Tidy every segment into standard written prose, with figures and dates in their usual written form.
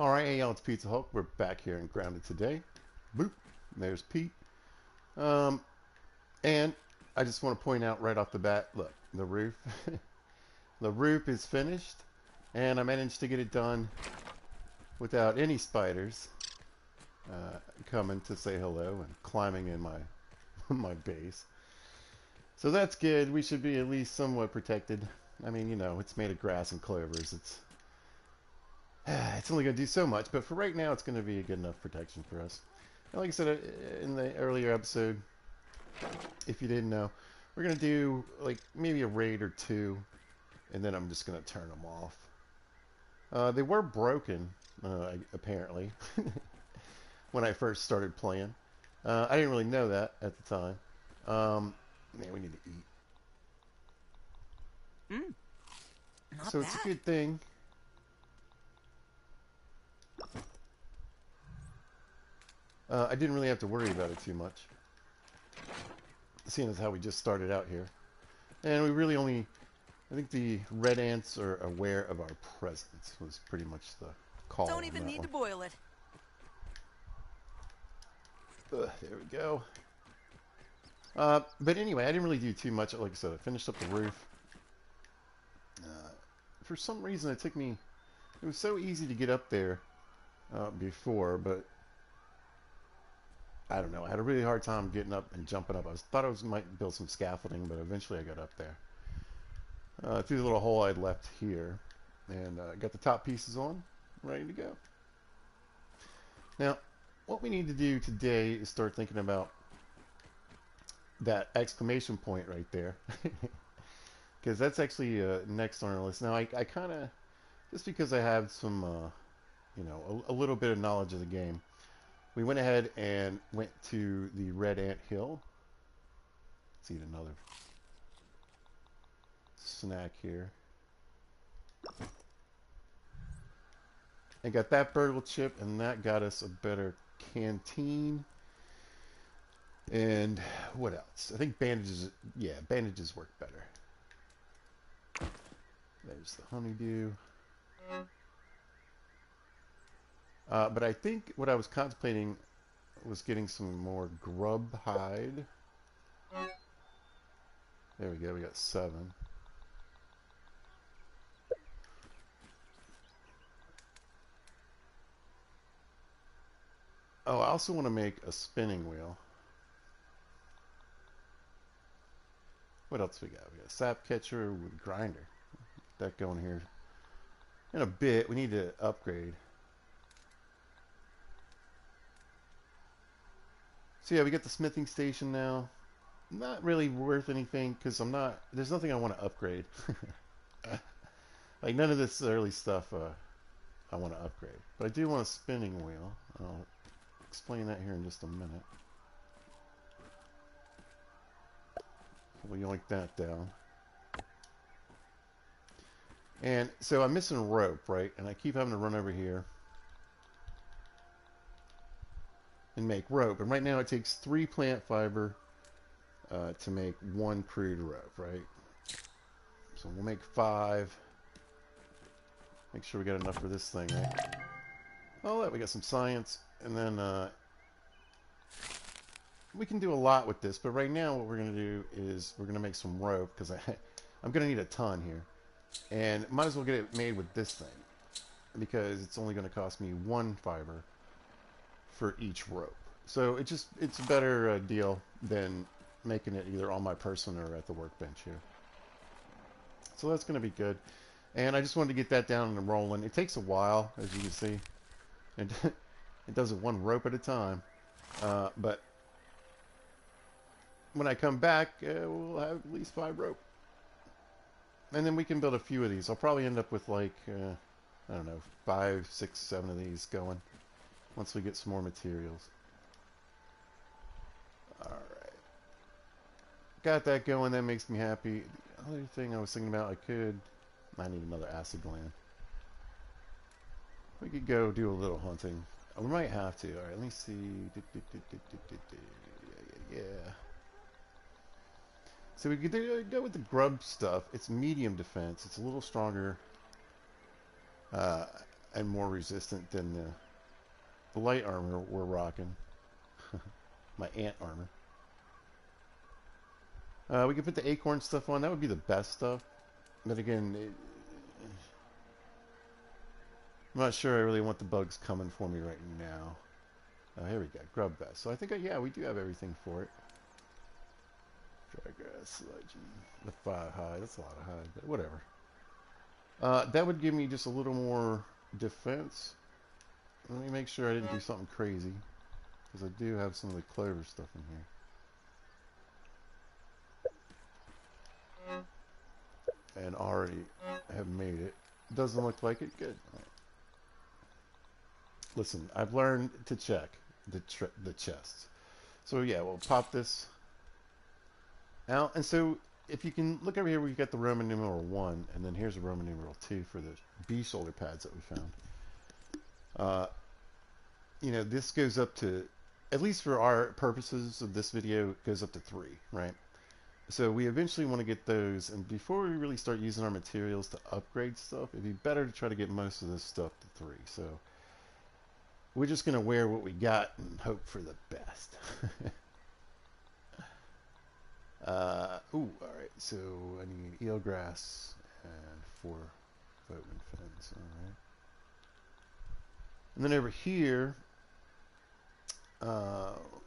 Alright, hey y'all, it's Pizza Hulk. We're back here in Grounded today. Boop. There's Pete. Um, and I just want to point out right off the bat, look, the roof. The roof is finished, and I managed to get it done without any spiders coming to say hello and climbing in my my base. So that's good. We should be at least somewhat protected. I mean, you know, it's made of grass and clovers. It's only going to do so much, but for right now, it's going to be a good enough protection for us. And like I said in the earlier episode, if you didn't know, we're going to do like maybe a raid or two, and then I'm just going to turn them off. They were broken, apparently, when I first started playing. I didn't really know that at the time. Man, we need to eat. Mm, not So it's a bad. good thing. I didn't really have to worry about it too much, seeing as how we just started out here. And we really only, I think the red ants are aware of our presence was pretty much the call Don't on even that need one. to boil it. There we go. But anyway, I didn't really do too much. Like I said, I finished up the roof. Uh, for some reason, it took me, it was so easy to get up there before, but I don't know. I had a really hard time getting up and jumping up. Thought I might build some scaffolding, but eventually I got up there. Through the little hole I'd left here, and got the top pieces on, ready to go. Now, what we need to do today is start thinking about that exclamation point right there, because that's actually next on our list. Now, I kind of, just because I have some, you know, a little bit of knowledge of the game, we went ahead and went to the Red Ant Hill. Let's eat another snack here. And got that burgle chip, and that got us a better canteen. And what else? I think bandages, yeah, bandages work better. There's the honeydew. But I think what I was contemplating was getting some more grub hide. There we go, we got 7. Oh, I also want to make a spinning wheel. What else we got? We got a sap catcher with grinder. Get that going here. In a bit, we need to upgrade. So yeah, we got the smithing station now. Not really worth anything because there's nothing I want to upgrade. Like none of this early stuff I want to upgrade. But I do want a spinning wheel. I'll explain that here in just a minute. We'll yoink that down. And so I'm missing rope, right? And I keep having to run over here and make rope. And right now it takes 3 plant fiber to make 1 crude rope, right? So we'll make 5. Make sure we got enough for this thing, right? Oh, look, we got some science. And then we can do a lot with this. But right now what we're going to do is we're going to make some rope because I'm going to need a ton here. And might as well get it made with this thing because it's only going to cost me 1 fiber for each rope. So it's a better deal than making it either on my person or at the workbench here. So that's going to be good. And I just wanted to get that down and rolling. It takes a while, as you can see. And it does it 1 rope at a time. But when I come back, we'll have at least 5 rope. And then we can build a few of these. I'll probably end up with like, I don't know, 5, 6, 7 of these going once we get some more materials. Alright. Got that going. That makes me happy. The other thing I was thinking about, I need another acid gland. We could go do a little hunting. We might have to. Alright, let me see. Yeah. So we could go with the grub stuff. It's medium defense. It's a little stronger. and more resistant than the light armor we're rocking. My ant armor. We could put the acorn stuff on. That would be the best stuff. But again, I'm not sure I really want the bugs coming for me right now. Here we go. Grub vest. So I think, yeah, we do have everything for it. Dry grass, legend. The 5 hide. That's a lot of hide, but whatever. That would give me just a little more defense. Let me make sure I didn't do something crazy. Because I do have some of the clover stuff in here. And already have made it. Doesn't look like it. Good. Right. Listen, I've learned to check the chests. So yeah, we'll pop this out. And so if you can look over here, we've got the Roman numeral 1, and then here's a Roman numeral 2 for the B shoulder pads that we found. You know, this goes up to, at least for our purposes of this video, it goes up to 3, right? So we eventually want to get those, and before we really start using our materials to upgrade stuff, it'd be better to try to get most of this stuff to 3. So we're just going to wear what we got and hope for the best. Ooh, alright, so I need eelgrass and 4 boatman fins, alright. And then over here,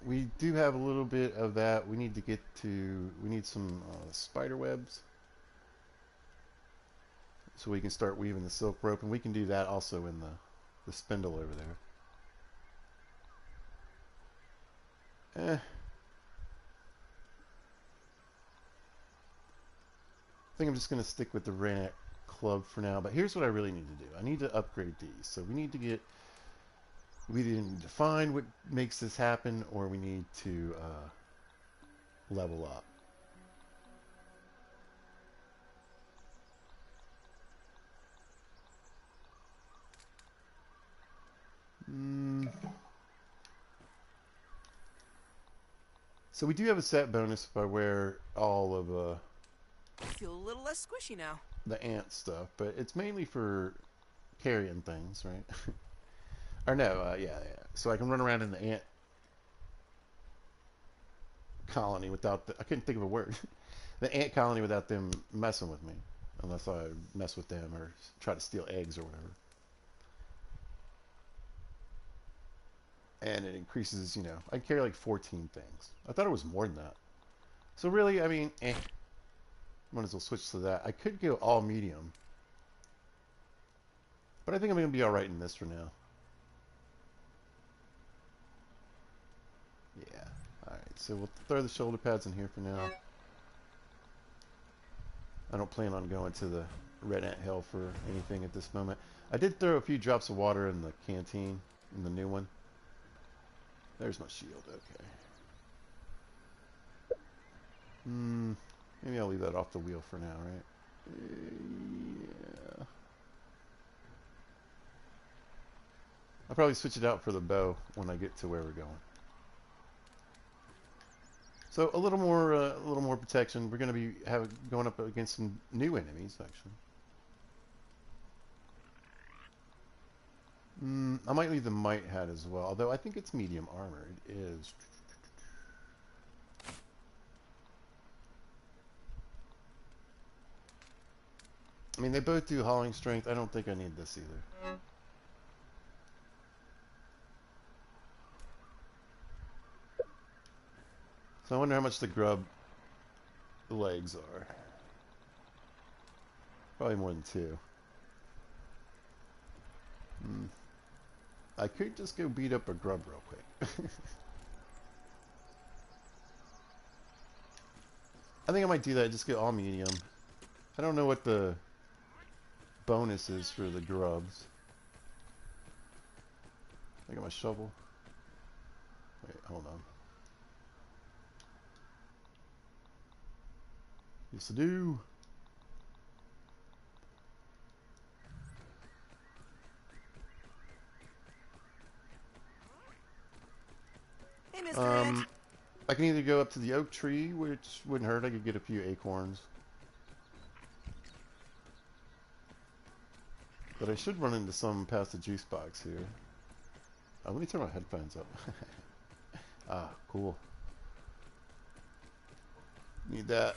we do have a little bit of that. We need to get to, we need some spider webs so we can start weaving the silk rope, and we can do that also in the spindle over there. I think I'm just going to stick with the Ranet club for now, but here's what I really need to do. I need to upgrade these. So we need to get, we either need to find what makes this happen, or we need to level up. So we do have a set bonus if I wear all of I feel a little less squishy now. the ant stuff, but it's mainly for carrying things, right? Or no, yeah. So I can run around in the ant colony without I couldn't think of a word. The ant colony without them messing with me, unless I mess with them or try to steal eggs or whatever. And it increases, you know, I carry like 14 things. I thought it was more than that. So really, I mean, might as well switch to that. I could go all medium, but I think I'm going to be alright in this for now. Yeah. Alright, so we'll throw the shoulder pads in here for now. I don't plan on going to the Red Ant Hill for anything at this moment. I did throw a few drops of water in the canteen, in the new one. There's my shield, okay. Maybe I'll leave that off the wheel for now, right? Yeah. I'll probably switch it out for the bow when I get to where we're going. So a little more protection. We're going to be going up against some new enemies, actually. I might leave the mite hat as well, although I think it's medium armor. It is. I mean, they both do hauling strength. I don't think I need this either. So I wonder how much the grub legs are. Probably more than 2. I could just go beat up a grub real quick. I think I might do that. Just get all medium. I don't know what the bonus is for the grubs. I got my shovel. Wait, hold on. Yes, I do. Hey, Mr. Hedge. I can either go up to the oak tree, which wouldn't hurt. I could get a few acorns. But I should run into some past the juice box here. Let me turn my headphones up. Ah, cool. Need that.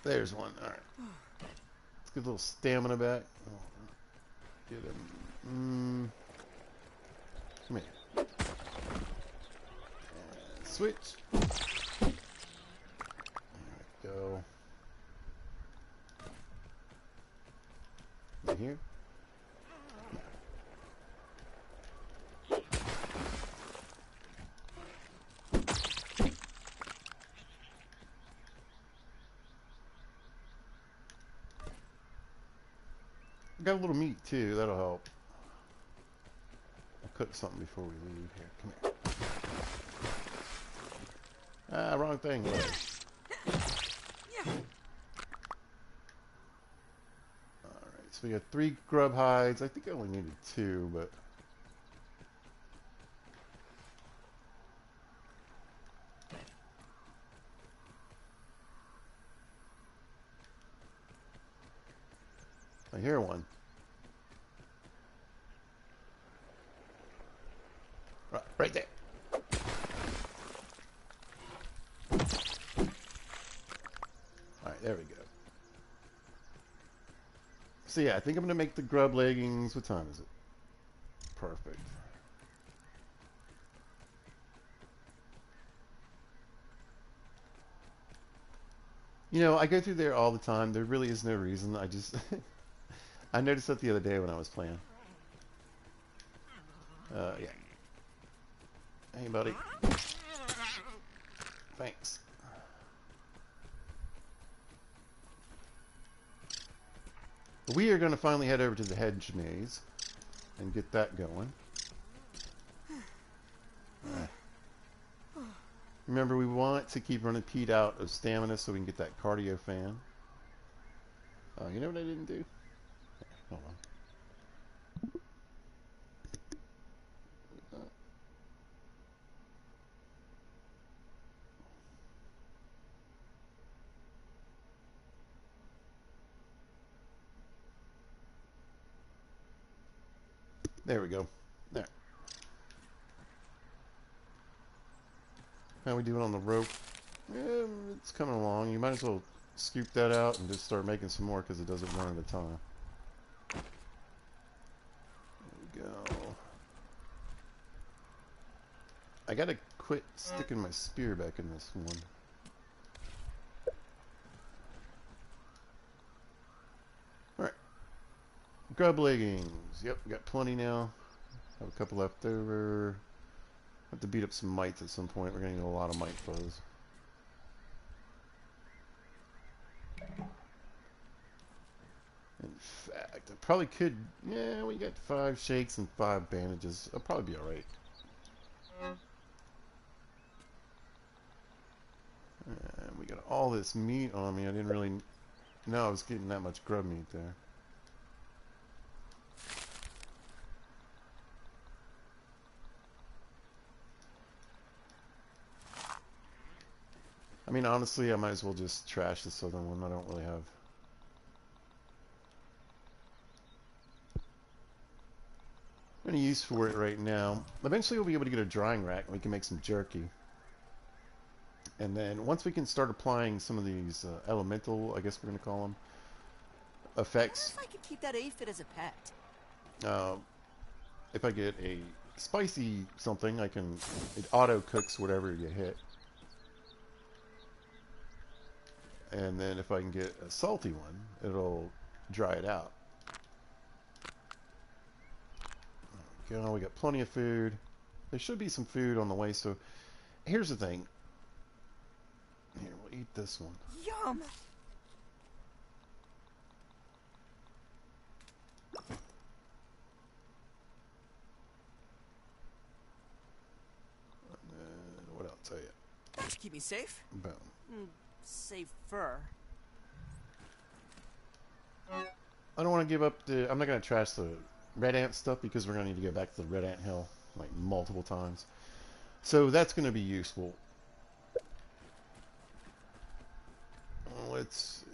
There's one. Alright. Let's get a little stamina back. Oh, get him. Come here. And switch. There we go. Right here. Got a little meat too, that'll help. I'll cook something before we leave here. Come here. Ah, wrong thing. Alright, so we got 3 grub hides. I think I only needed 2, but I hear one. Right there. Alright, there we go. So yeah, I think I'm going to make the grub leggings. What time is it? Perfect. You know, I go through there all the time. There really is no reason. I just... I noticed that the other day when I was playing. Yeah. Hey, buddy. Thanks. We are going to finally head over to the Hedge maze and get that going. Remember, we want to keep running Pete out of stamina so we can get that cardio fan. You know what I didn't do? Hold on. There we go. There. How we doing on the rope? Yeah, it's coming along. You might as well scoop that out and just start making some more because it doesn't run at a time. There we go. I gotta quit sticking my spear back in this one. Alright. Grub leggings. Yep, we got plenty now. Have a couple left over. Have to beat up some mites at some point. We're gonna need a lot of mite for those. In fact, I probably could. Yeah, we got 5 shakes and 5 bandages. I'll probably be alright. And we got all this meat on me. I didn't really know I was getting that much grub meat there. I mean, honestly, I might as well just trash this other one. I don't really have any use for it right now. Eventually, we'll be able to get a drying rack and we can make some jerky. And then once we can start applying some of these elemental, I guess we're going to call them, effects. I wonder if I could keep that aphid as a pet. If I get a spicy something, it auto cooks whatever you hit. And then if I can get a salty one, it'll dry it out. Okay, we got plenty of food. There should be some food on the way, so here's the thing. Here, we'll eat this one. Yum! What else? Oh, yeah. That should keep me safe. Boom. Safer. I don't want to give up the... I'm not going to trash the red ant stuff because we're going to need to go back to the red ant hill like multiple times. So that's going to be useful. Let's see.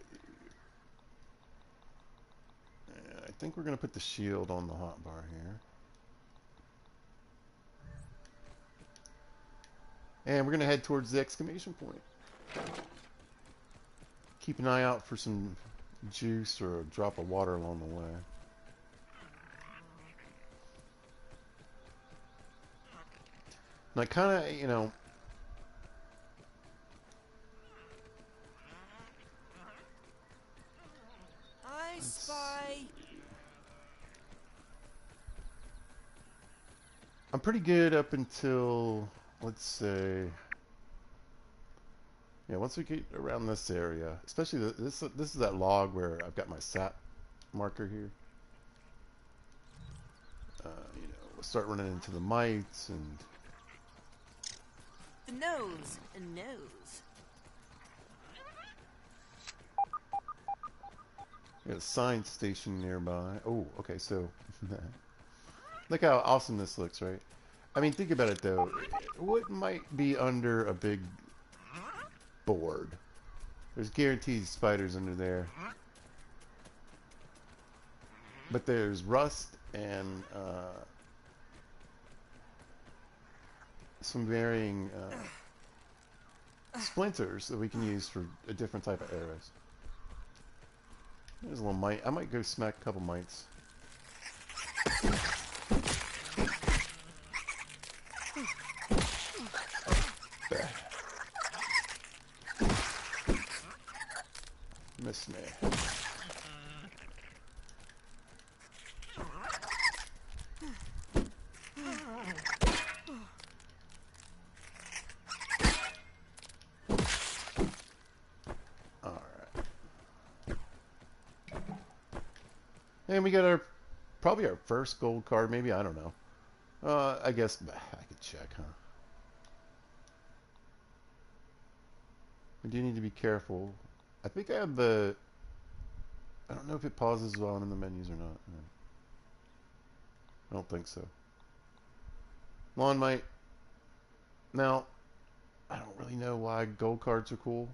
think we're going to put the shield on the hotbar here. And we're going to head towards the exclamation point. Keep an eye out for some juice or a drop of water along the way. And I kind of, you know, I spy. I'm pretty good up until, let's say, yeah, once we get around this area, especially this is that log where I've got my sap marker here. You know, we'll start running into the mites and The nose. A nose. got a science station nearby. Oh, okay, so look how awesome this looks, right? I mean, think about it though. What might be under a big board? There's guaranteed spiders under there. But there's rust and some varying splinters that we can use for a different type of arrows. There's a little mite. I might go smack a couple mites. Miss me. And we got probably our first gold card, maybe, I don't know. I guess, I could check, huh? We do need to be careful. I think I have I don't know if it pauses while I'm in the menus or not. No. I don't think so. Lawn mite. Now, I don't really know why gold cards are cool,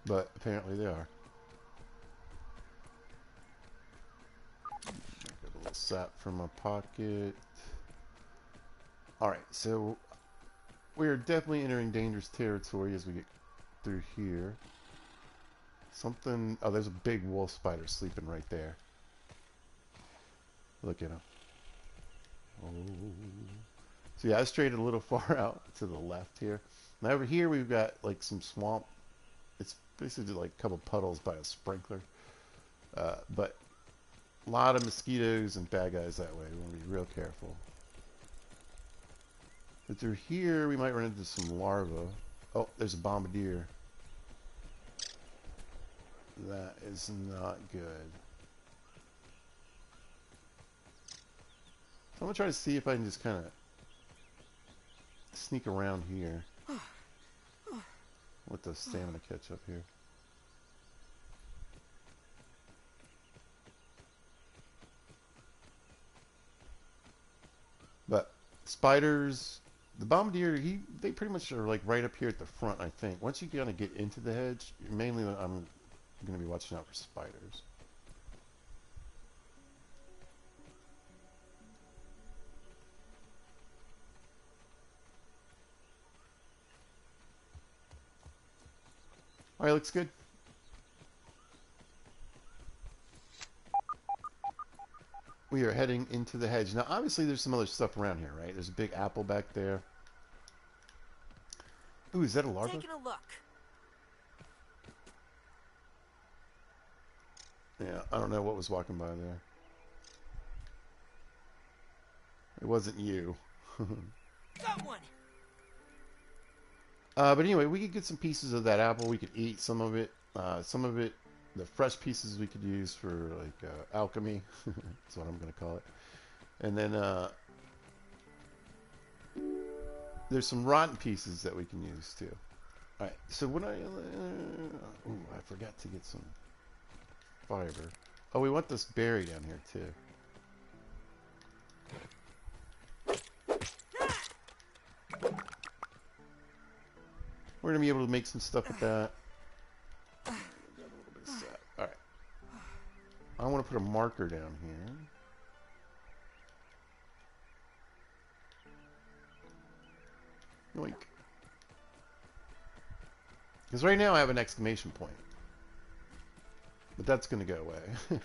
but apparently they are. Get a little sap from my pocket. Alright, so we are definitely entering dangerous territory as we get through here. Something... Oh, there's a big wolf spider sleeping right there. Look at him. Oh. So yeah, I strayed a little far out to the left here. Now over here we've got like some swamp. It's basically like a couple puddles by a sprinkler. But a lot of mosquitoes and bad guys that way. We want to be real careful. But through here we might run into some larvae. Oh, there's a bombardier. That is not good. So I'm going to try to see if I can just kind of sneak around here. With the stamina catch up here. But spiders, the bombardier, they pretty much are like right up here at the front, I think. Once you kind of get into the hedge, mainly I'm going to be watching out for spiders. Alright, looks good. We are heading into the hedge. Now, obviously, there's some other stuff around here, right? There's a big apple back there. Ooh, is that a larva? Taking a look. Yeah, I don't know what was walking by there. It wasn't you. Got one. But anyway, we could get some pieces of that apple. We could eat some of it. Some of it, the fresh pieces we could use for like alchemy. That's what I'm going to call it. And then there's some rotten pieces that we can use too. All right. So when ooh, I forgot to get some fiber. Oh, we want this berry down here too. We're going to be able to make some stuff with that. Alright. I want to put a marker down here. Yoink. Because right now I have an exclamation point. But that's going to go away.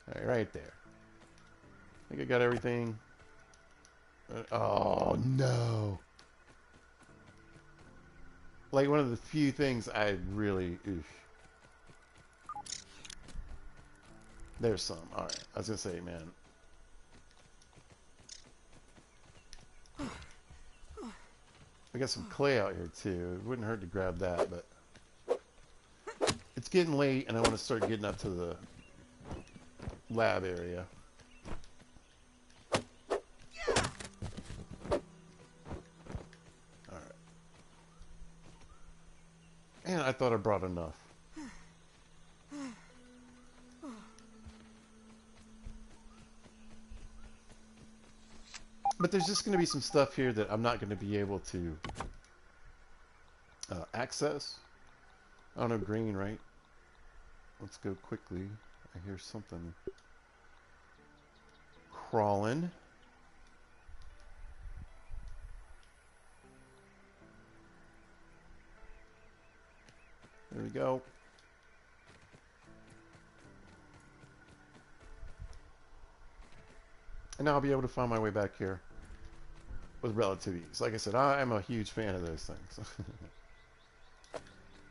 Alright, right there. I think I got everything. Oh, no. Like, one of the few things I really... Oof. There's some. Alright, I was going to say, man. I got some clay out here, too. It wouldn't hurt to grab that, but... It's getting late, and I want to start getting up to the lab area. Alright. And I thought I brought enough. But there's just going to be some stuff here that I'm not going to be able to access. I don't know, green, right? Let's go quickly. I hear something crawling. There we go. And now I'll be able to find my way back here with relative ease. Like I said, I'm a huge fan of those things.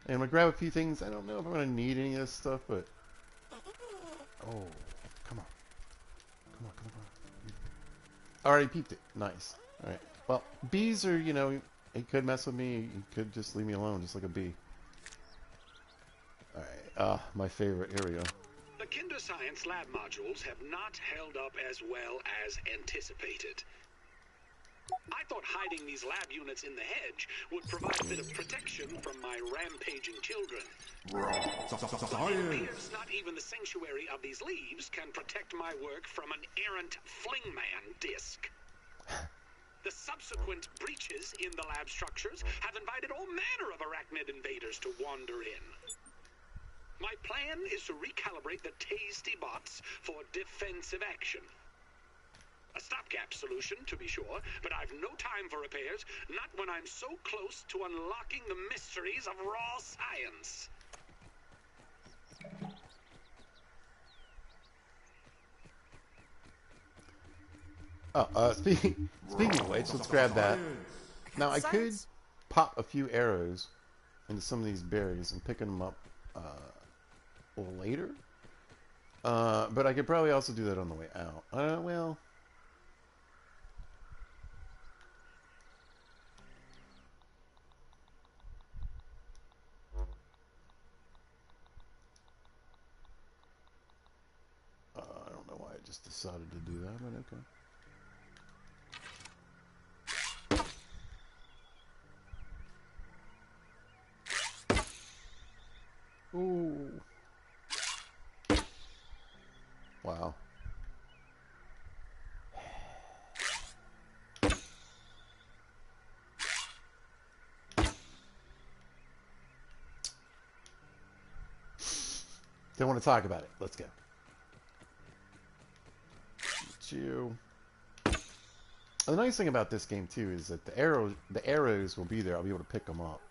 And I'm going to grab a few things. I don't know if I'm going to need any of this stuff, but... Oh, come on. Come on, come on, come on. I already peeped it. Nice. Alright. Well, bees are, you know, he could mess with me. He could just leave me alone, just like a bee. Alright. My favorite. Here we go. The Kinder Science lab modules have not held up as well as anticipated. I thought hiding these lab units in the hedge would provide a bit of protection from my rampaging children. But it appears not even the sanctuary of these leaves can protect my work from an errant flingman disc. The subsequent breaches in the lab structures have invited all manner of arachnid invaders to wander in. My plan is to recalibrate the tasty bots for defensive action. A stopgap solution, to be sure, but I've no time for repairs, not when I'm so close to unlocking the mysteries of raw science. Speaking of which, let's grab that. Now, I could pop a few arrows into some of these berries and picking them up later. But I could probably also do that on the way out. Well... I don't know why I just decided to do that, but okay. Ooh. Wow. Don't want to talk about it. Let's go. You. The nice thing about this game too is that the arrows will be there. I'll be able to pick them up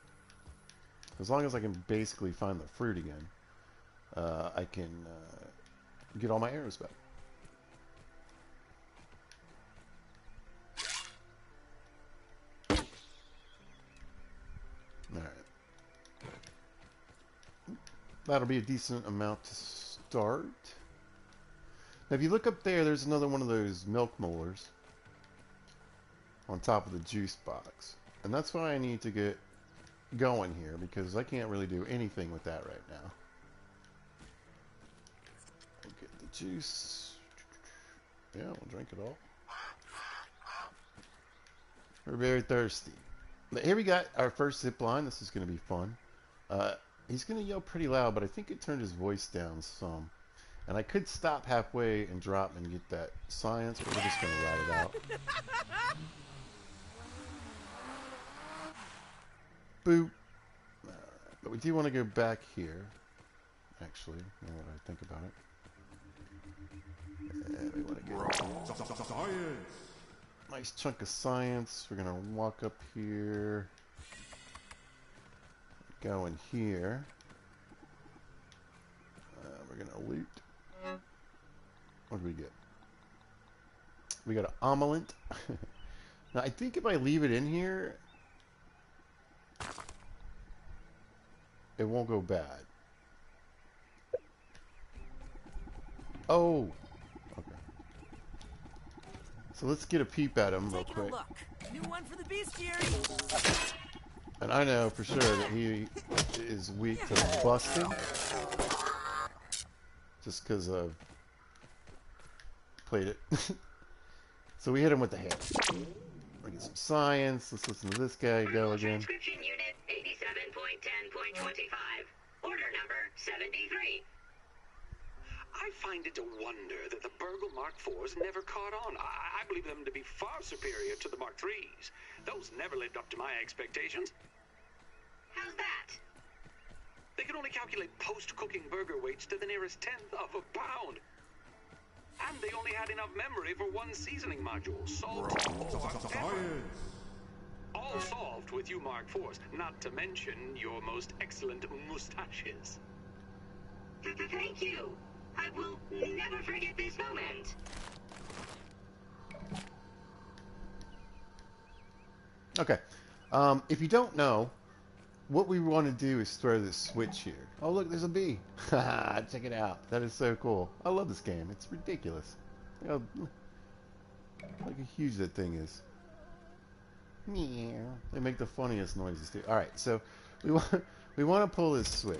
as long as I can basically find the fruit again. I can get all my arrows back. All right, that'll be a decent amount to start. Now, if you look up there, there's another one of those milk molars on top of the juice box. And that's why I need to get going here, because I can't really do anything with that right now. We'll get the juice. Yeah, we'll drink it all. We're very thirsty. But here we got our first zip line. This is going to be fun. He's going to yell pretty loud, but I think it turned his voice down some. And I could stop halfway and drop and get that science, but we're just going to ride it out. Boop. But we do want to go back here, actually, now that I think about it. And we want to get Science. nice chunk of science. We're gonna walk up here, go in here. We're gonna loot. What do we get? We got an omelet. Now I think if I leave it in here, it won't go bad. Oh. Okay. So let's get a peep at him real Taking a quick. look. New one for the bestiary. And I know for sure that he is weak to busting. Just because I've played it. So we hit him with the head. We get some science. Let's listen to this guy go again. Transcription unit 87.10.25. Order number 73. I find it a wonder that the Burgle Mark IVs never caught on. I believe them to be far superior to the Mark IIIs. Those never lived up to my expectations. How's that? They can only calculate post-cooking burger weights to the nearest tenth of a pound. And they only had enough memory for one seasoning module. Salt, pepper. All solved with you Mark IVs, not to mention your most excellent mustaches. Thank you. I will never forget this moment. Okay. If you don't know, what we want to do is throw this switch here. Oh, look, there's a bee. Check it out. That is so cool. I love this game. It's ridiculous. Look how huge that thing is. Meow. They make the funniest noises too. All right, so we want to pull this switch.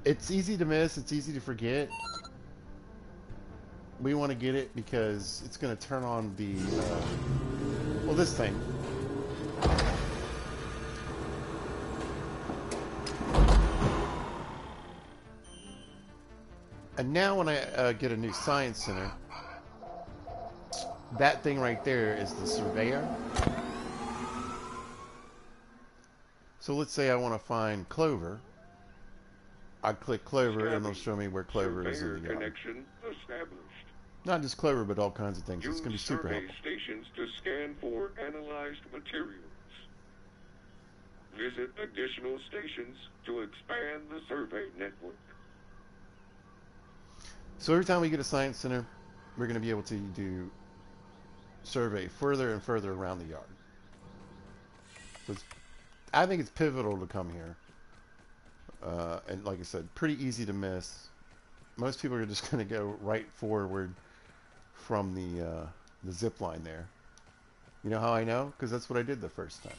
It's easy to miss. It's easy to forget. We want to get it because it's going to turn on the well, this thing. And now when I get a new science center, that thing right there is the surveyor. So let's say I want to find Clover. I click Clover and it'll show me where Clover is in the yard. Connection established. Not just Clover, but all kinds of things. It's going to be super survey helpful. stations to scan for analyzed materials. Visit additional stations to expand the survey network. So every time we get a science center, we're going to be able to do survey further and further around the yard. So I think it's pivotal to come here. And like I said, pretty easy to miss. Most people are just going to go right forward from the zip line there. You know how I know? Because that's what I did the first time.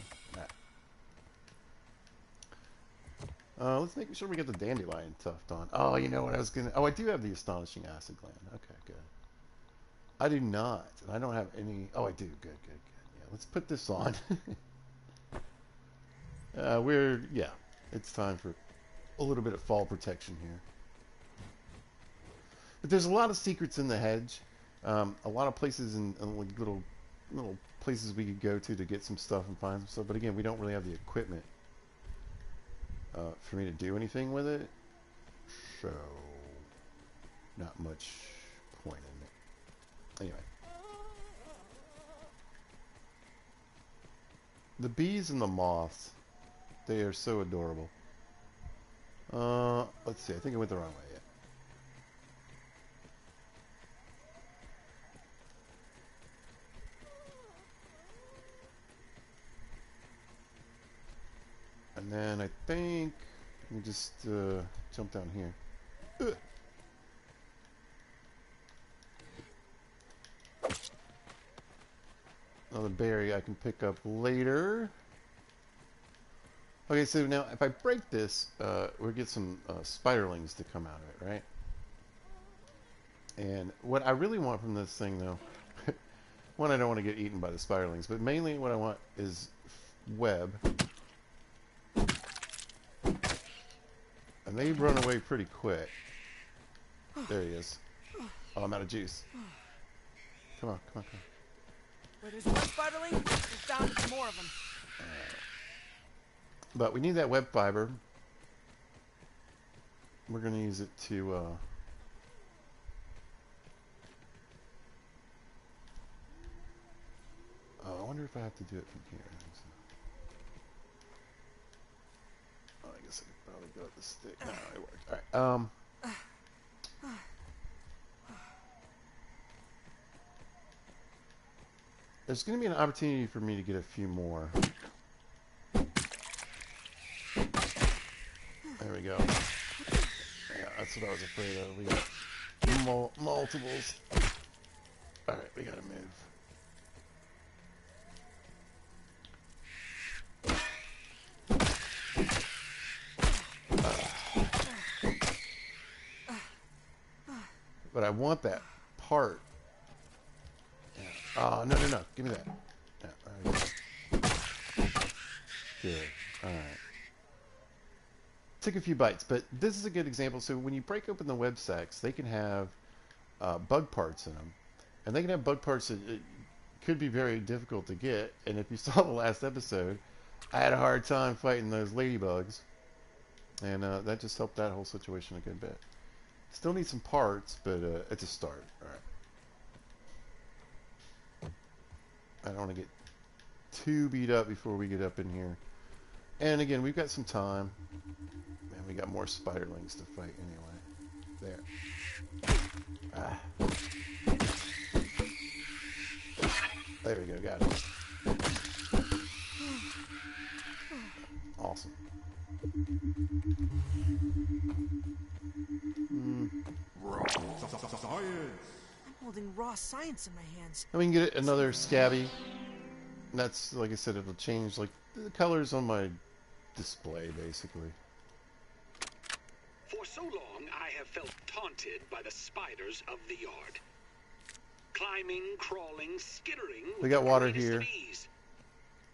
Let's make sure we get the dandelion tuft on. Oh, you know what I was going to... Oh, I do have the astonishing acid gland. Okay, good. I do not. And I don't have any... Oh, I do. Good. Yeah, let's put this on. Yeah, it's time for a little bit of fall protection here. But there's a lot of secrets in the hedge. A lot of places and like little places we could go to get some stuff and find some stuff. But again, we don't really have the equipment for me to do anything with it. So, not much point in it. Anyway. The bees and the moths, they are so adorable. Let's see, I think I went the wrong way. And then I think we just jump down here. Ugh. Another berry I can pick up later. Okay, so now if I break this, we'll get some spiderlings to come out of it, right? And what I really want from this thing, though, one, I don't want to get eaten by the spiderlings, but mainly what I want is web. And they run away pretty quick. There he is. Oh, I'm out of juice. Come on. Where there's one spiderling, there's bound to be more of them. But we need that web fiber. We're going to use it to if I have to do it from here. I think so. Oh, I guess I could probably go with the stick. No, it worked. Alright, there's going to be an opportunity for me to get a few more. There we go. Yeah, that's what I was afraid of. We got multiples. Alright, we gotta move. But I want that part. Yeah. Oh, no. Give me that. Yeah, there we go. Good. Alright. Took a few bites, but this is a good example. So when you break open the web sacks, they can have bug parts in them. And they can have bug parts that could be very difficult to get. And if you saw the last episode, I had a hard time fighting those ladybugs. And that just helped that whole situation a good bit. Still need some parts, but it's a start. Alright. I don't want to get too beat up before we get up in here. And again, we've got some time. And we got more spiderlings to fight anyway. There. Ah. There we go, got it. Awesome. I'm holding raw science in my hands. And we can get another scabby. And that's, like I said, it'll change like the colors on my display, basically. For so long, I have felt taunted by the spiders of the yard. Climbing, crawling, skittering. We got water with the here. greatest of ease.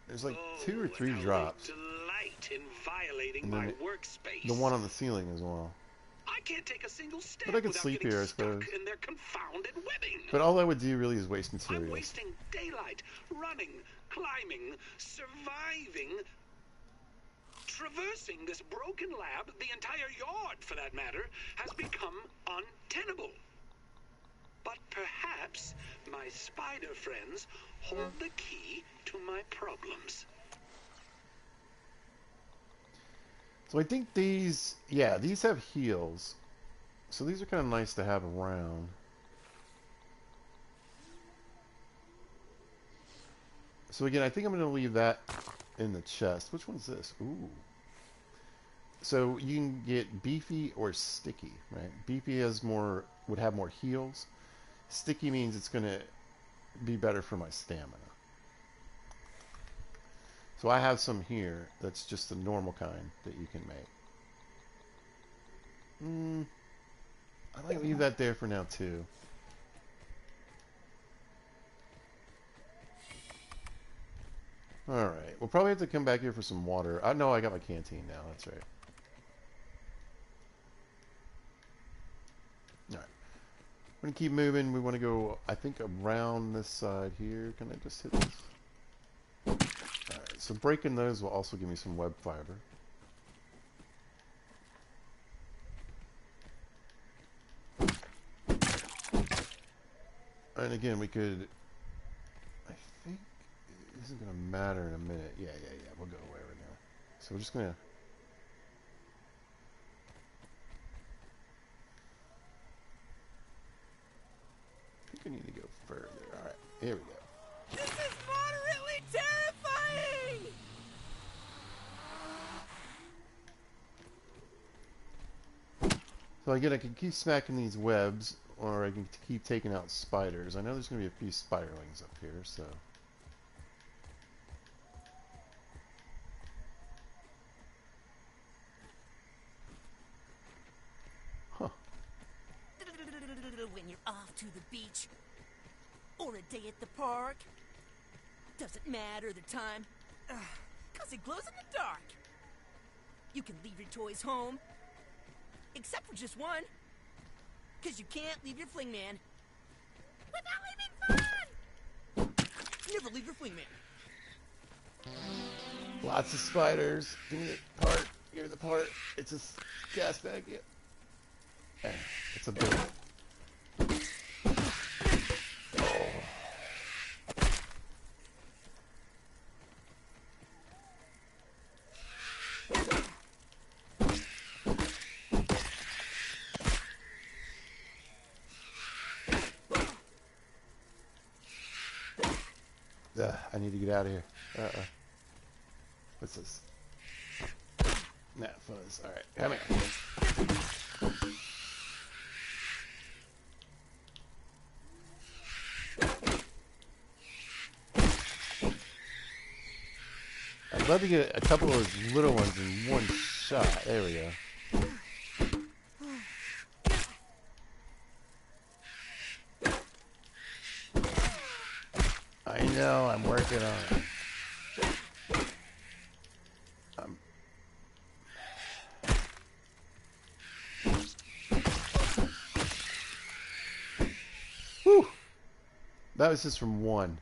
There's like Oh, 2 or 3 and how drops. they delight in violating And then my workspace. The one on the ceiling as well. I can't take a single step But I could without sleep getting here, I stuck suppose. in their confounded webbing. But all that would do really is waste I'm materials. wasting daylight, running, climbing, surviving, traversing this broken lab. The entire yard, for that matter, has become untenable. But perhaps my spider friends hold the key to my problems. So I think these, yeah, these have heels. So these are kind of nice to have around. So again, I think I'm going to leave that in the chest. Which one's this? Ooh. So you can get beefy or sticky, right? Beefy has more, would have more heals. Sticky means it's going to be better for my stamina. So I have some here that's just the normal kind that you can make. I might leave that there for now too. Alright, we'll probably have to come back here for some water. I know I got my canteen now, that's right. Alright. We're going to keep moving. We want to go, I think, around this side here. Can I just hit this? Alright, so breaking those will also give me some web fiber. And again, we could, I think, it isn't going to matter in a minute. Yeah, we'll go away right now. So we're just going to, I think I need to go further. Alright, here we go. This is moderately terrifying! So again, I can keep smacking these webs, or I can keep taking out spiders. I know there's going to be a few spiderlings up here, so. Huh. When you're off to the beach, or a day at the park, doesn't matter the time, 'cause it glows in the dark. You can leave your toys home, except for just one, 'cause you can't leave your fling man without leaving fun! Never leave your fling man. Lots of spiders. Give me the part. Give me the part. It's a gas bag. Yeah. It's a big one. Oh. I need to get out of here. What's this? Nah, fuzz. Alright, come here. I'd love to get a couple of those little ones in one shot. There we go. I know, I'm working on it. Whew! That was just from one.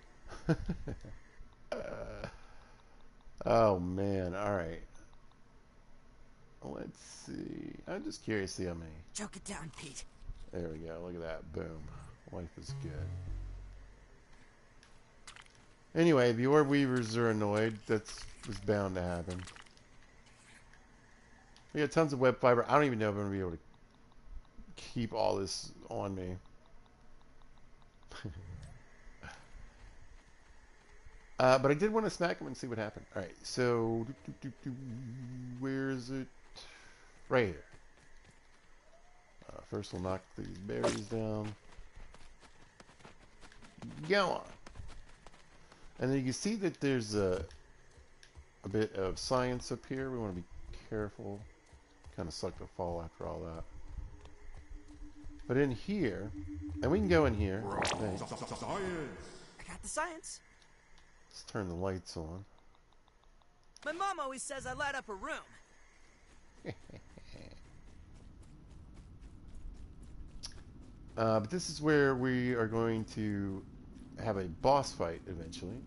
Oh man, alright. Let's see. I'm just curious to see how many. Choke it down, Pete. There we go. Look at that. Boom. Life is good. Anyway, if the orb weavers are annoyed, that's bound to happen. We got tons of web fiber. I don't even know if I'm going to be able to keep all this on me. But I did want to smack him and see what happened. Alright, so... where is it? Right here. First we'll knock these berries down. Go on. And then you can see that there's a bit of science up here. We want to be careful. Kind of suck to fall after all that. But in here, and we can go in here. Okay. I got the science. Let's turn the lights on. My mom always says I light up her room. But this is where we are going to have a boss fight eventually.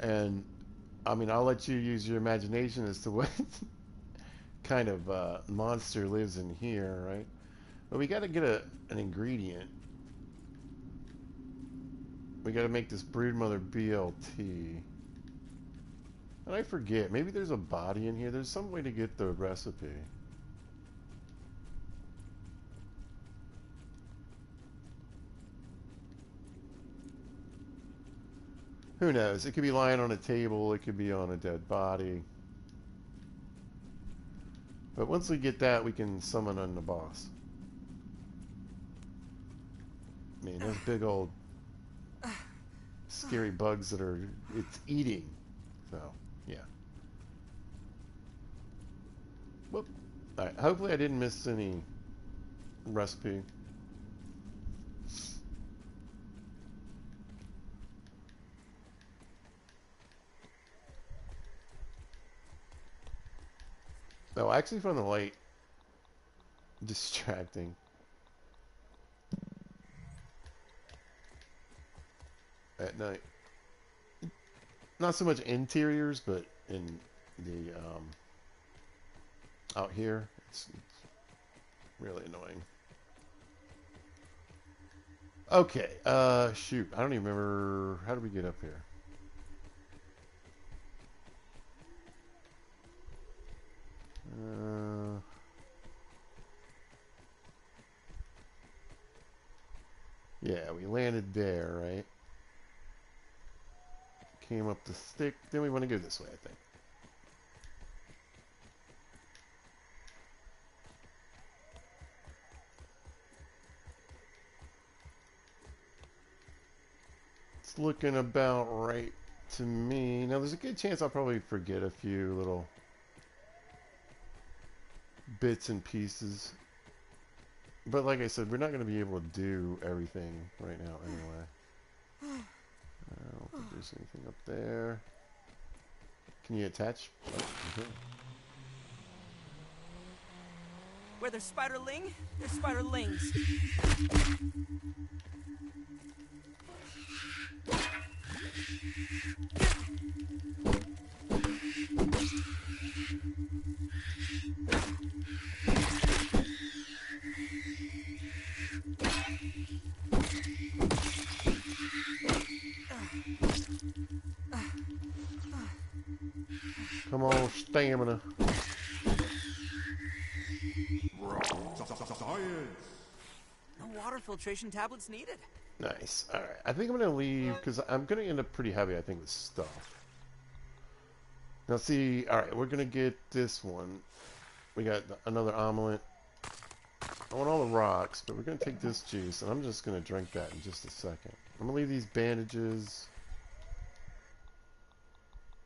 And, I mean, I'll let you use your imagination as to what kind of monster lives in here, right? But we got to get an ingredient. We got to make this broodmother BLT. And I forget, maybe there's a body in here. There's some way to get the recipe. Who knows? It could be lying on a table. It could be on a dead body. But once we get that, we can summon on the boss. I mean, those big old scary bugs that are, it's eating. So, yeah. Whoop. Alright, hopefully I didn't miss any recipe. No, I actually found the light distracting. At night. Not so much interiors, but in the out here, it's really annoying. Okay, shoot, I don't even remember, how did we get up here? Yeah, we landed there, right? Came up the stick. Then we want to go this way, I think. It's looking about right to me. Now, there's a good chance I'll probably forget a few little bits and pieces. But like I said, we're not going to be able to do everything right now anyway. I don't think there's anything up there. Can you attach? Oh, okay. Where there's spiderling, there's spiderlings. Come on, stamina. No water filtration tablets needed. Nice. All right. I think I'm going to leave because I'm going to end up pretty heavy, I think, with stuff. Now, see, all right, we're going to get this one. We got another omelet. I want all the rocks, but we're going to take this juice, and I'm just going to drink that in just a second. I'm going to leave these bandages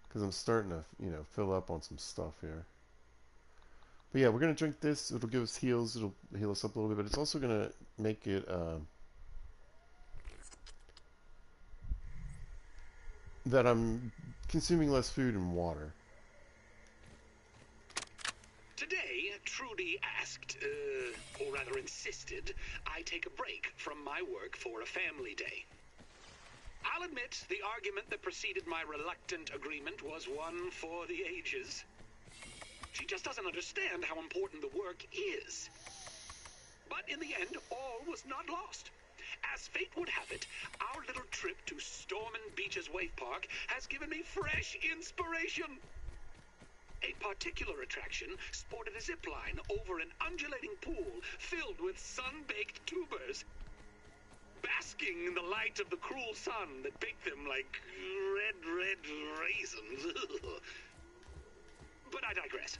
because I'm starting to, fill up on some stuff here. But yeah, we're going to drink this. It'll give us heals. It'll heal us up a little bit, but it's also going to make it that I'm consuming less food and water. Today, Trudy asked, or rather insisted, I take a break from my work for a family day. I'll admit the argument that preceded my reluctant agreement was one for the ages. She just doesn't understand how important the work is. But in the end, all was not lost. As fate would have it, our little trip to Stormin Beach's Wave Park has given me fresh inspiration. A particular attraction sported a zip line over an undulating pool filled with sun-baked tubers, basking in the light of the cruel sun that baked them like red raisins. But I digress.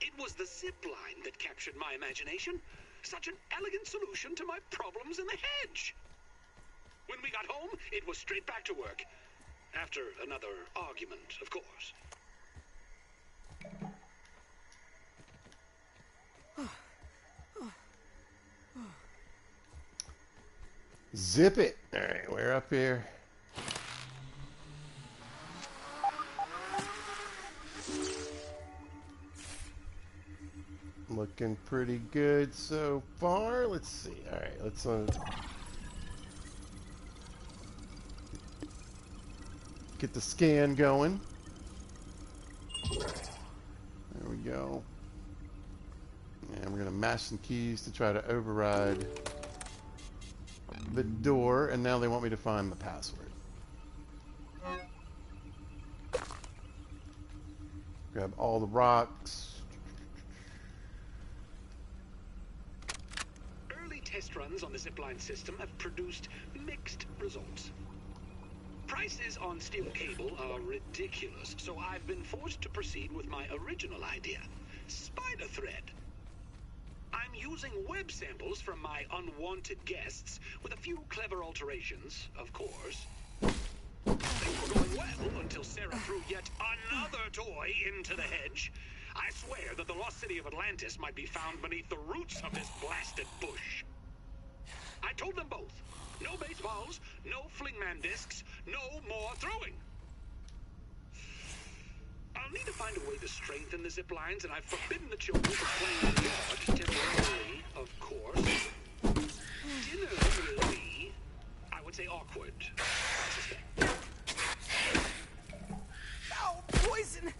It was the zip line that captured my imagination. Such an elegant solution to my problems in the hedge. When we got home, it was straight back to work. After another argument, of course. Zip it. All right, we're up here. Looking pretty good so far. Let's see. All right, let's get the scan going. There we go. And we're going to mash some keys to try to override the door, and now they want me to find the password. Grab all the rocks. Early test runs on the zipline system have produced mixed results. Prices on steel cable are ridiculous, so I've been forced to proceed with my original idea, spider thread. I'm using web samples from my unwanted guests with a few clever alterations, of course. Things were going well until Sarah threw yet another toy into the hedge. I swear that the lost city of Atlantis might be found beneath the roots of this blasted bush. I told them both, no baseballs, no flingman discs, no more throwing. I'll need to find a way to strengthen the zip lines, and I've forbidden the children from playing in the yard temporarily, of course. Dinner will be, I would say, awkward, I suspect. Oh, poison!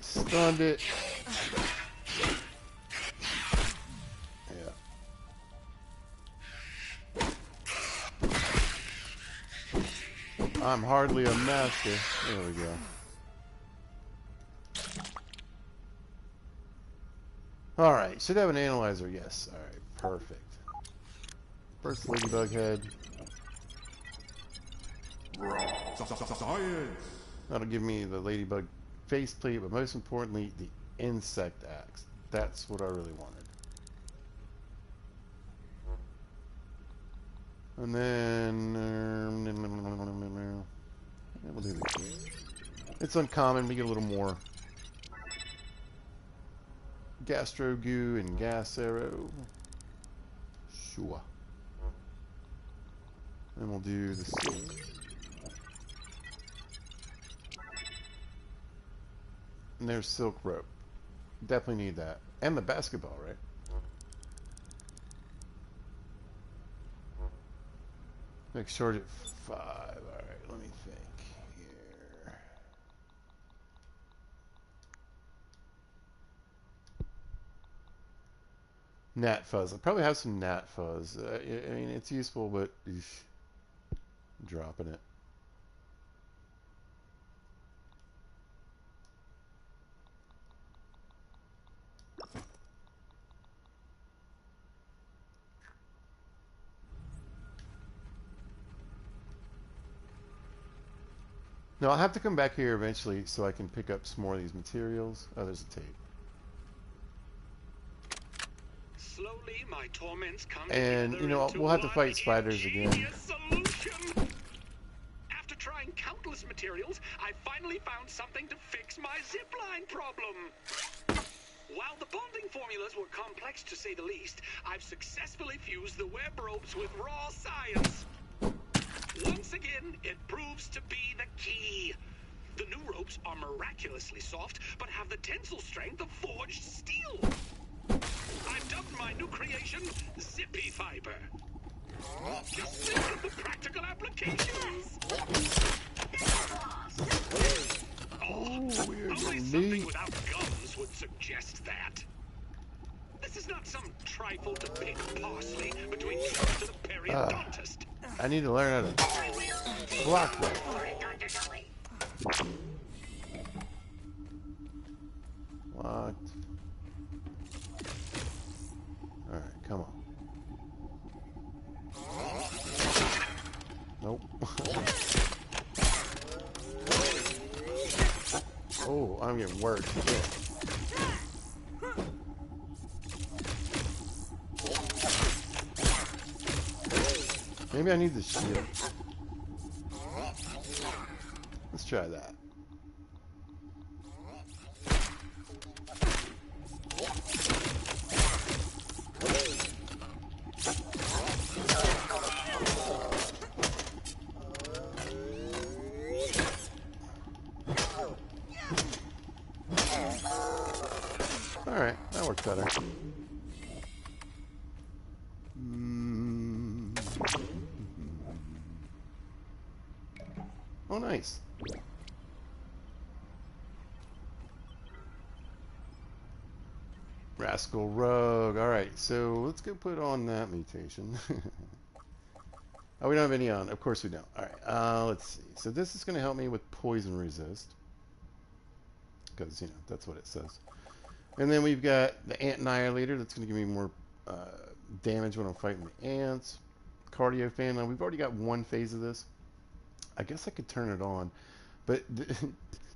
Stunned it. I'm hardly a master. There we go. Alright, should have an analyzer, yes. Alright, perfect. First ladybug head. Science! That'll give me the ladybug faceplate, but most importantly, the insect axe. That's what I really wanted. And then we'll do this. It's uncommon. We get a little more gastro goo and gas arrow. Sure. Then we'll do the silk. And there's silk rope. Definitely need that. And the basketball, right? Make short at 5. Alright, let me think here. Gnat fuzz. I probably have some gnat fuzz. I mean, it's useful, but I'm dropping it. Now I'll have to come back here eventually so I can pick up some more of these materials. Oh, there's a tape. Slowly, my torments come And, together you know, into we'll have to one fight spiders again. ingenious solution. After trying countless materials, I finally found something to fix my zipline problem. While the bonding formulas were complex to say the least, I've successfully fused the web ropes with raw science. Once again, it proves to be the key. The new ropes are miraculously soft, but have the tensile strength of forged steel. I've dubbed my new creation Zippy Fiber. Just think of the practical applications. Oh, weird only meat. something without gums would suggest that. This is not some trifle to pick parsley between trips to the periodontist. I need to learn how to block that. Locked. Alright, come on. Nope. Oh, I'm getting worked. Yeah. Maybe I need the shield. Let's try that. Alright, that worked better. Oh, nice. Rascal Rogue. Alright, so let's go put on that mutation. Oh, we don't have any on. Of course we don't. Alright, let's see. So this is going to help me with poison resist. Because, you know, that's what it says. And then we've got the Ant Annihilator. That's going to give me more damage when I'm fighting the ants. Cardio fan. Now, we've already got one phase of this. I guess I could turn it on. But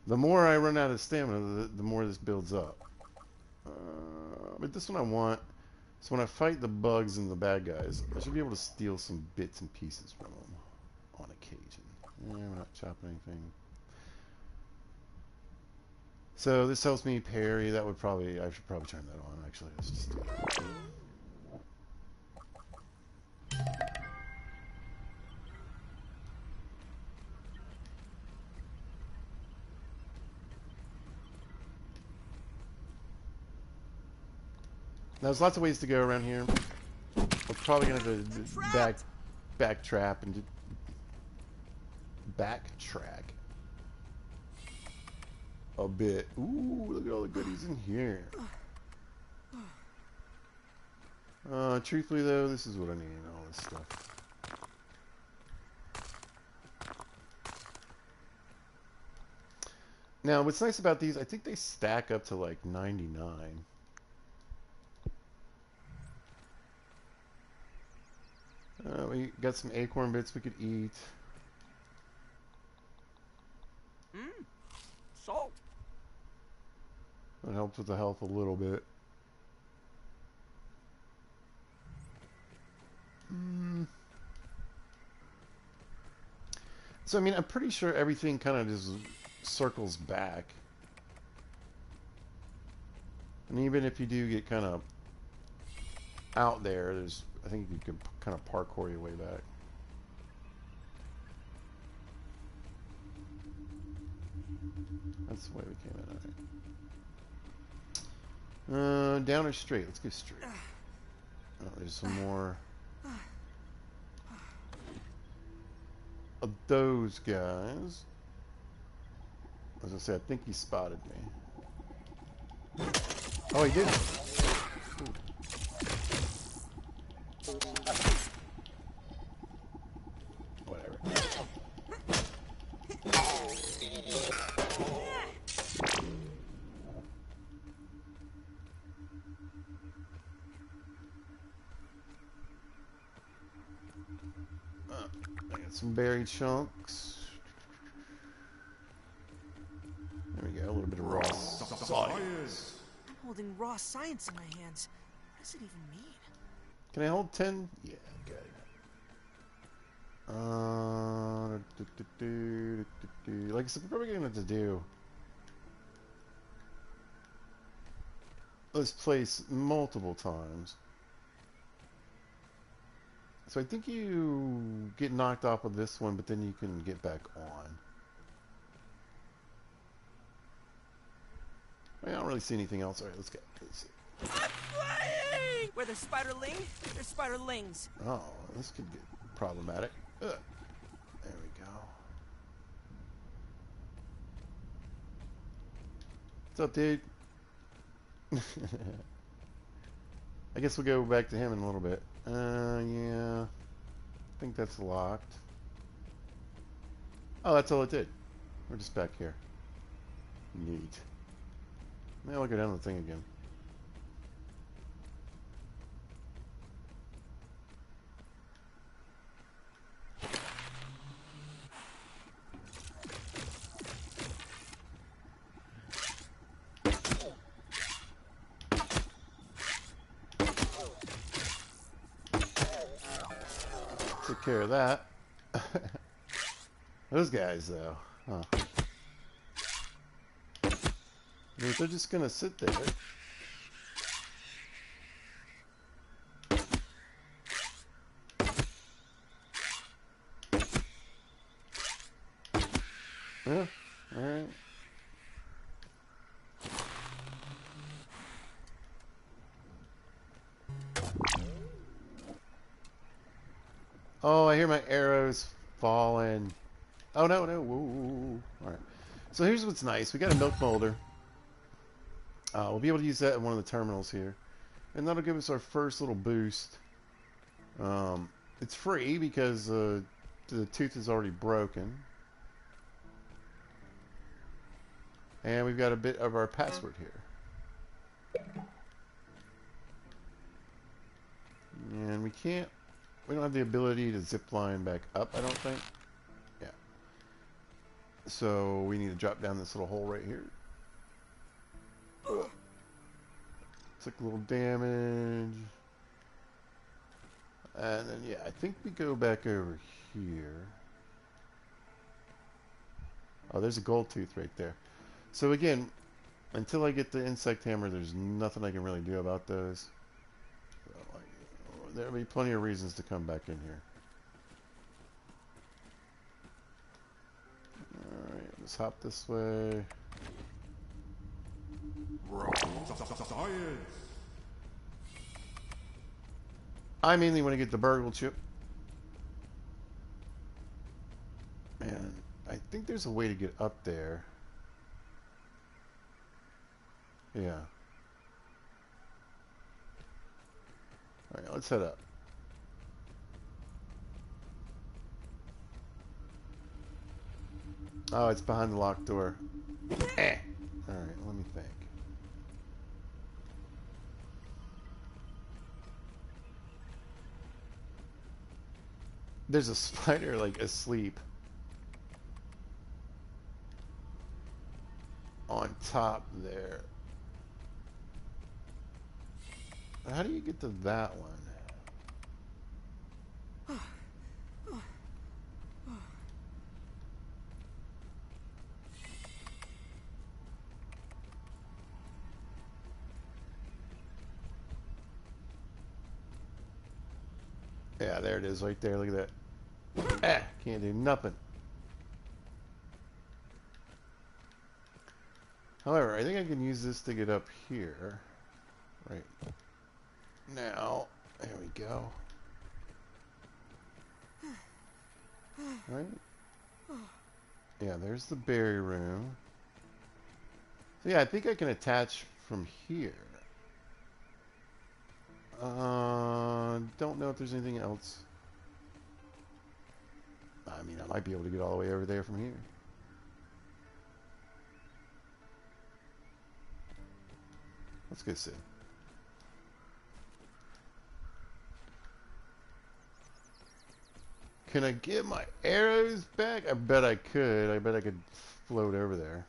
the more I run out of stamina, the more this builds up. But this one I want. So when I fight the bugs and the bad guys, I should be able to steal some bits and pieces from them on occasion. We're not chopping anything. So this helps me parry. That would probably, I should probably turn that on actually. Let's just do that. Now, there's lots of ways to go around here. We're probably going to have to backtrack and backtrack a bit. Ooh, look at all the goodies in here. Truthfully, though, this is what I need, all this stuff. Now, what's nice about these, I think they stack up to like 99. We got some acorn bits we could eat. Salt. That helps with the health a little bit. So, I mean, I'm pretty sure everything kind of just circles back. And even if you do get kind of out there, I think you could kind of parkour your way back. That's the way we came in, alright. Down or straight? Let's go straight. Oh, there's some more of those guys. As I was gonna say, I think he spotted me. Oh, he did. Whatever. I got some berry chunks. Science. I'm holding raw science in my hands. What does it even mean? Can I hold 10? Yeah, okay. Like I said, we're probably going to have to do this place multiple times. So I think you get knocked off of this one, but then you can get back on. I don't really see anything else. All right, let's go. Let's see. I'm flying! Where there's spiderling, there's spiderlings. Oh, this could get problematic. Ugh. There we go. What's up, dude? I guess we'll go back to him in a little bit. Yeah. I think that's locked. Oh, that's all it did. We're just back here. Neat. Now I'll go down the thing again. Took care of that. Those guys, though. Huh. I mean, they're just gonna sit there. Yeah, alright. Oh, I hear my arrows falling. Oh, no, no. Whoa. Alright. So here's what's nice. We got a milk molder. We'll be able to use that in one of the terminals here. And that'll give us our first little boost. It's free because the tooth is already broken. And we've got a bit of our password here. And we don't have the ability to zip line back up, I don't think. Yeah. So we need to drop down this little hole right here. Ugh. Took a little damage. And then, yeah, I think we go back over here. Oh, there's a gold tooth right there. So again, until I get the insect hammer, there's nothing I can really do about those. So, there'll be plenty of reasons to come back in here. Alright, let's hop this way. Science. I mainly want to get the burgle chip. And I think there's a way to get up there. Yeah. Alright, let's head up. Oh, it's behind the locked door. Eh. Alright, let me think. There's a spider, like, asleep. On top there. How do you get to that one? Yeah, there it is right there. Look at that. Can't do nothing. However, I think I can use this to get up here. Right. Now, there we go. Right? Yeah, there's the berry room. So yeah, I think I can attach from here. Don't know if there's anything else. I mean, I might be able to get all the way over there from here. Let's go see. Can I get my arrows back? I bet I could. I bet I could float over there.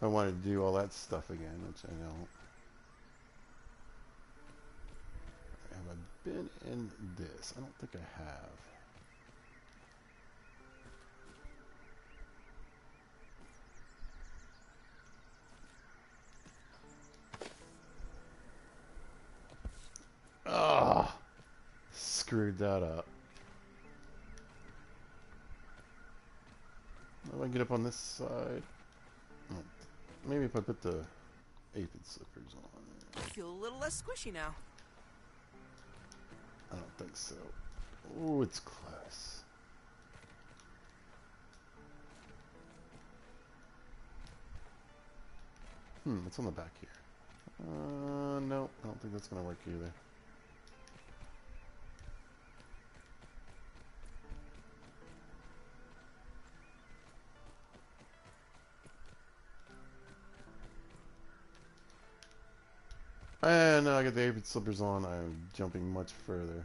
I wanted to do all that stuff again, which I don't. Have I been in this? I don't think I have. Ah, screwed that up. How do I get up on this side? Oh, maybe if I put the aphid slippers on. I feel a little less squishy now. I don't think so. Oh, it's close. What's on the back here? No, I don't think that's gonna work either. And now I get the aphid slippers on, I'm jumping much further.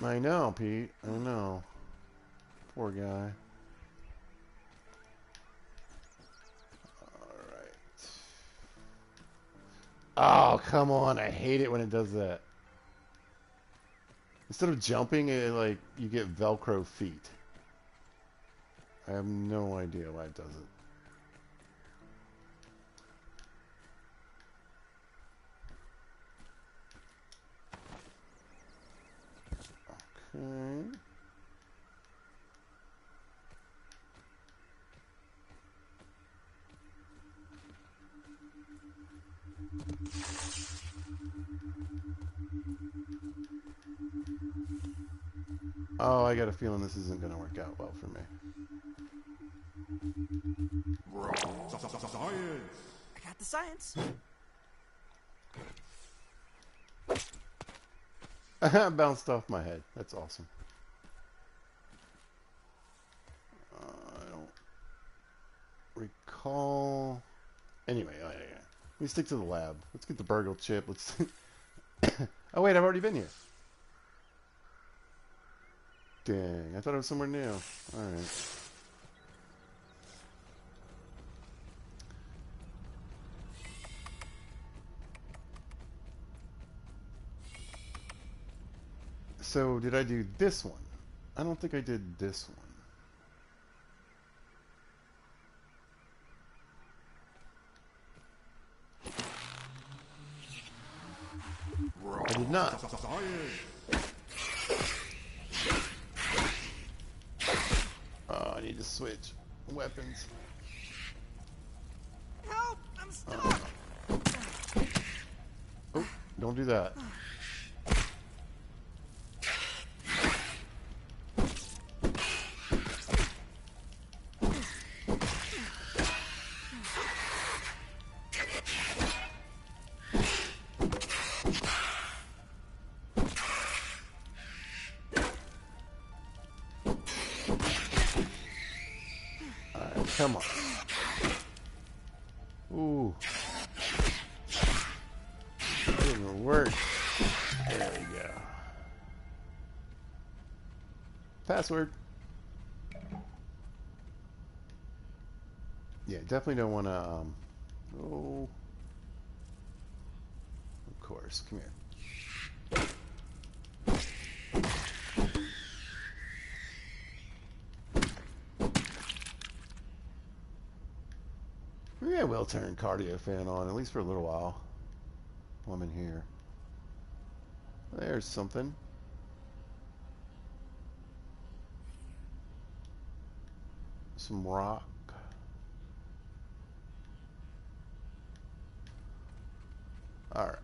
I know, Pete. I know. Poor guy. Alright. Oh, come on. I hate it when it does that. Instead of jumping, it, like, you get Velcro feet. I have no idea why it does it. Okay. Oh, I got a feeling this isn't going to work out well for me. I got the science. Bounced off my head. That's awesome. I don't recall. Anyway, yeah. We stick to the lab. Let's get the burgle chip. Let's. Oh wait, I've already been here. Dang, I thought it was somewhere new. All right. So did I do this one? I don't think I did this one. I did not. Oh, I need to switch weapons. Help! I'm stuck! Oh, don't do that. Come on. Ooh. That didn't work. There we go. Password. Yeah, definitely don't want to, oh. Of course. Come here. Yeah, we'll turn cardio fan on, at least for a little while I'm in here. There's something. Some rock. Alright.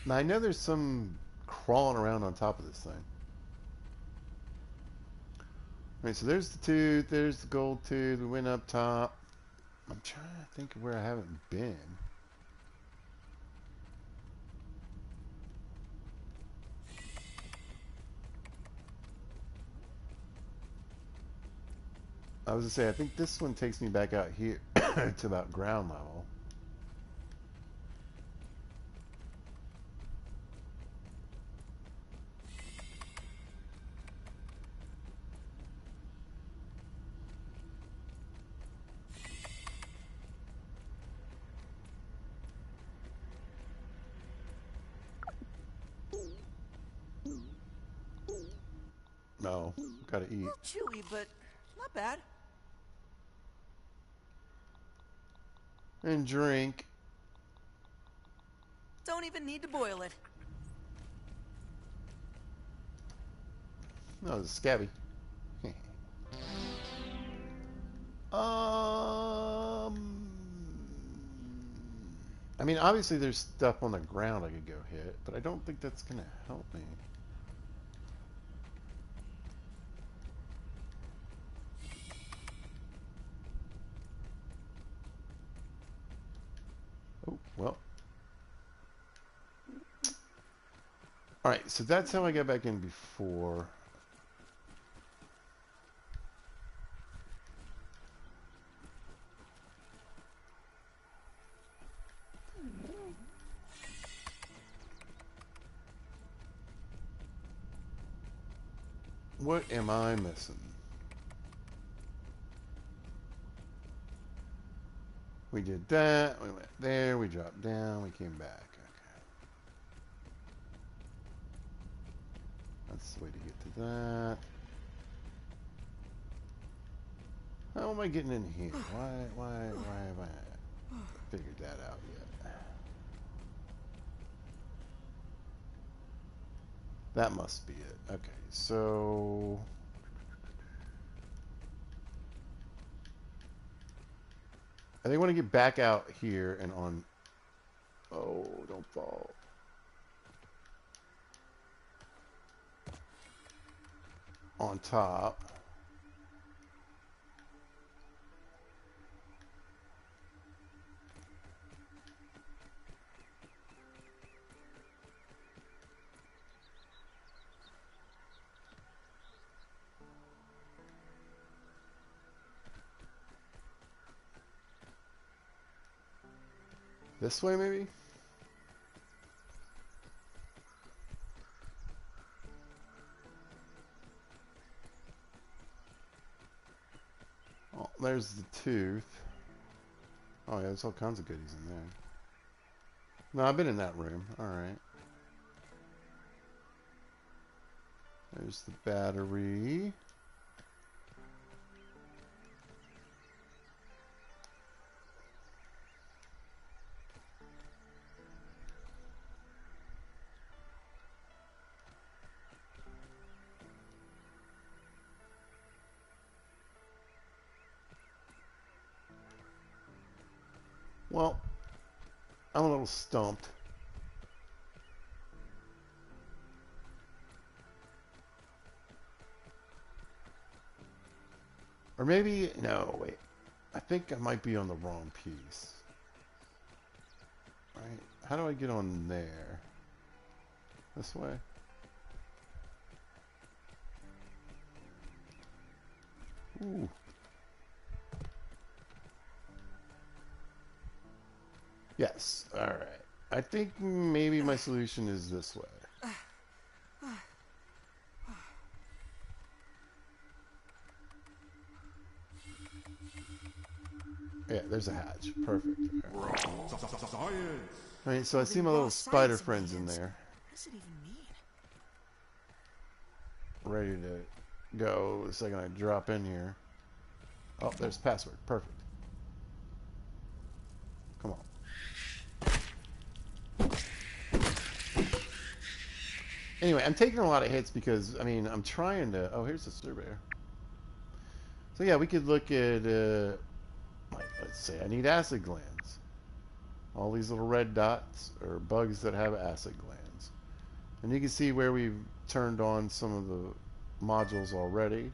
Now I know there's some crawling around on top of this thing. Alright, so there's the tooth, there's the gold tooth, we went up top. I'm trying to think of where I haven't been. I was gonna say, I think this one takes me back out here to about ground level. No, gotta eat. A little chewy, but not bad. And drink. Don't even need to boil it. No, it's scabby. I mean, obviously there's stuff on the ground I could go hit, but I don't think that's gonna help me. Oh, well. Alright, so that's how I got back in before. What am I missing? We did that, we went there, we dropped down, we came back. Okay. That's the way to get to that. How am I getting in here? Why have I figured that out yet? That must be it. Okay, so I think I want to get back out here and on. Oh, don't fall. On top. This way, maybe? Oh, there's the tooth. Oh, yeah, there's all kinds of goodies in there. No, I've been in that room. Alright. There's the battery. Well, I'm a little stumped. Or maybe, no, wait. I think I might be on the wrong piece. Right? How do I get on there? This way? Ooh. Yes, alright. I think maybe my solution is this way. Yeah, there's a hatch. Perfect. Alright, so I see my little spider friends in there. What does it even mean? Ready to go the second I drop in here. Oh, there's password. Perfect. Come on. Anyway, I'm taking a lot of hits because, I mean, I'm trying to... Oh, here's the surveyor. So yeah, we could look at... let's say I need acid glands. All these little red dots are bugs that have acid glands. And you can see where we've turned on some of the modules already.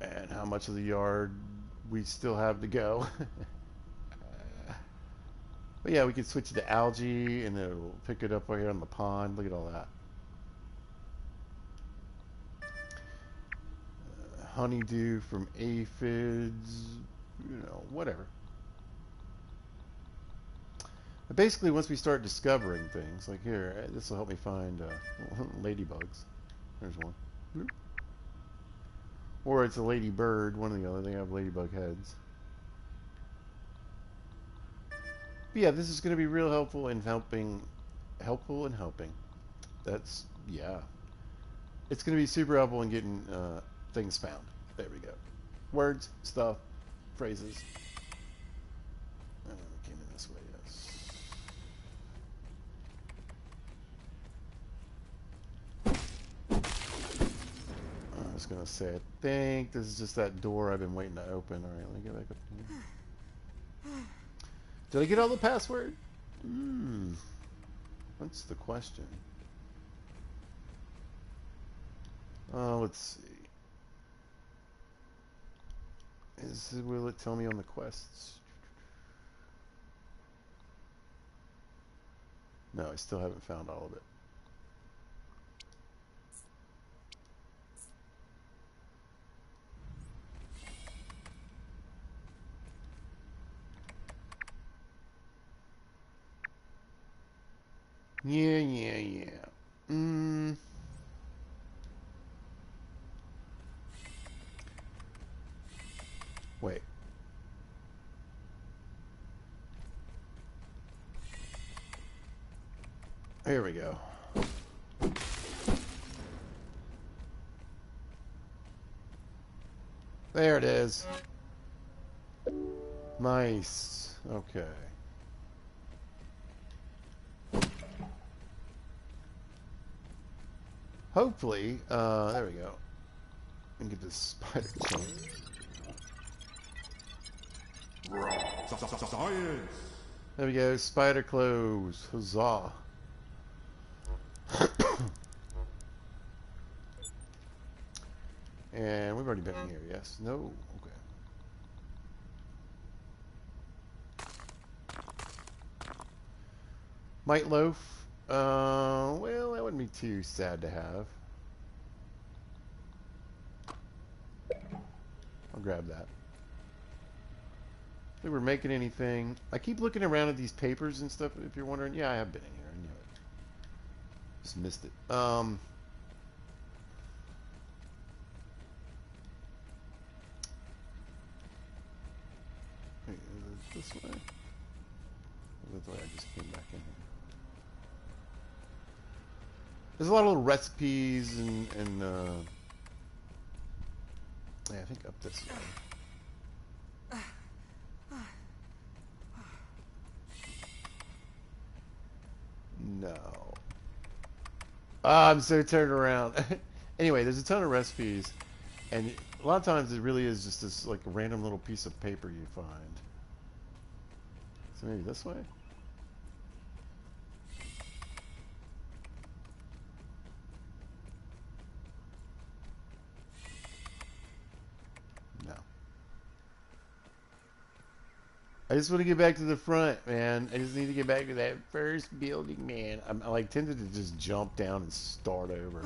And how much of the yard we still have to go. But yeah, we could switch to algae and it'll pick it up right here on the pond. Look at all that. honeydew from aphids, you know, whatever. But basically, once we start discovering things, like here, this will help me find ladybugs. There's one. Whoop. Or it's a ladybird, one or the other. They have ladybug heads. But yeah, this is going to be real helpful in helping. That's, yeah. It's going to be super helpful in getting things found. There we go. Words, stuff, phrases. Came in this way, yes. I was going to say, I think this is just that door I've been waiting to open. Alright, let me get back up here. Did I get all the password? What's the question? Let's see. Will it tell me on the quests? No, I still haven't found all of it. Yeah. Wait. Here we go. There it is. Nice. Okay. Hopefully, there we go. And get this spider chain. Science! There we go, spider clothes. Huzzah. And we've already been in here, yes? No? Okay. Might loaf. Well, that wouldn't be too sad to have. I'll grab that. If we were making anything. I keep looking around at these papers and stuff, if you're wondering. Yeah, I have been in here. I knew it. Just missed it. Wait, is it this way? Or is it the way I just came back in here? There's a lot of little recipes and yeah, I think up this way. No. I'm so turned around. Anyway, there's a ton of recipes, and a lot of times it really is just this like a random little piece of paper you find. So maybe this way? No. I just want to get back to the front, man. I just need to get back to that first building, man. I'm like tempted to just jump down and start over.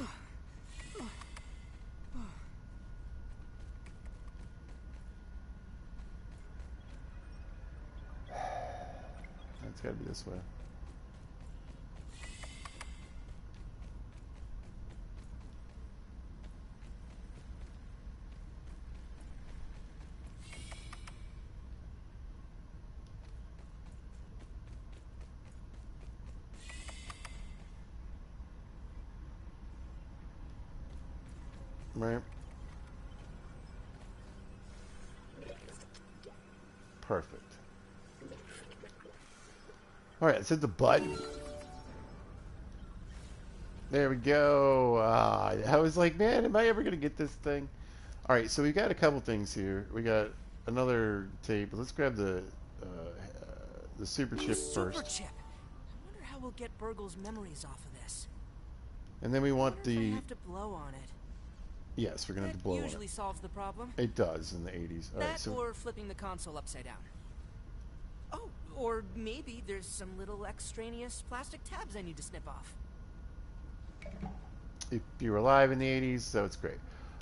It's got to be this way. Right. Perfect. Alright, let's hit the button. There we go. I was like, man, am I ever going to get this thing? Alright, so we've got a couple things here. We got another tape. Let's grab the super chip Super first. chip. I wonder how we'll get Burgle's memories off of this. And then we want I wonder if I the... have to blow on it. Yes, we're going to have to blow on it. Usually solves the problem. It does in the 80s. Alright, That so... or flipping the console upside down. Oh, or maybe there's some little extraneous plastic tabs I need to snip off. If you were alive in the 80s, so it's great.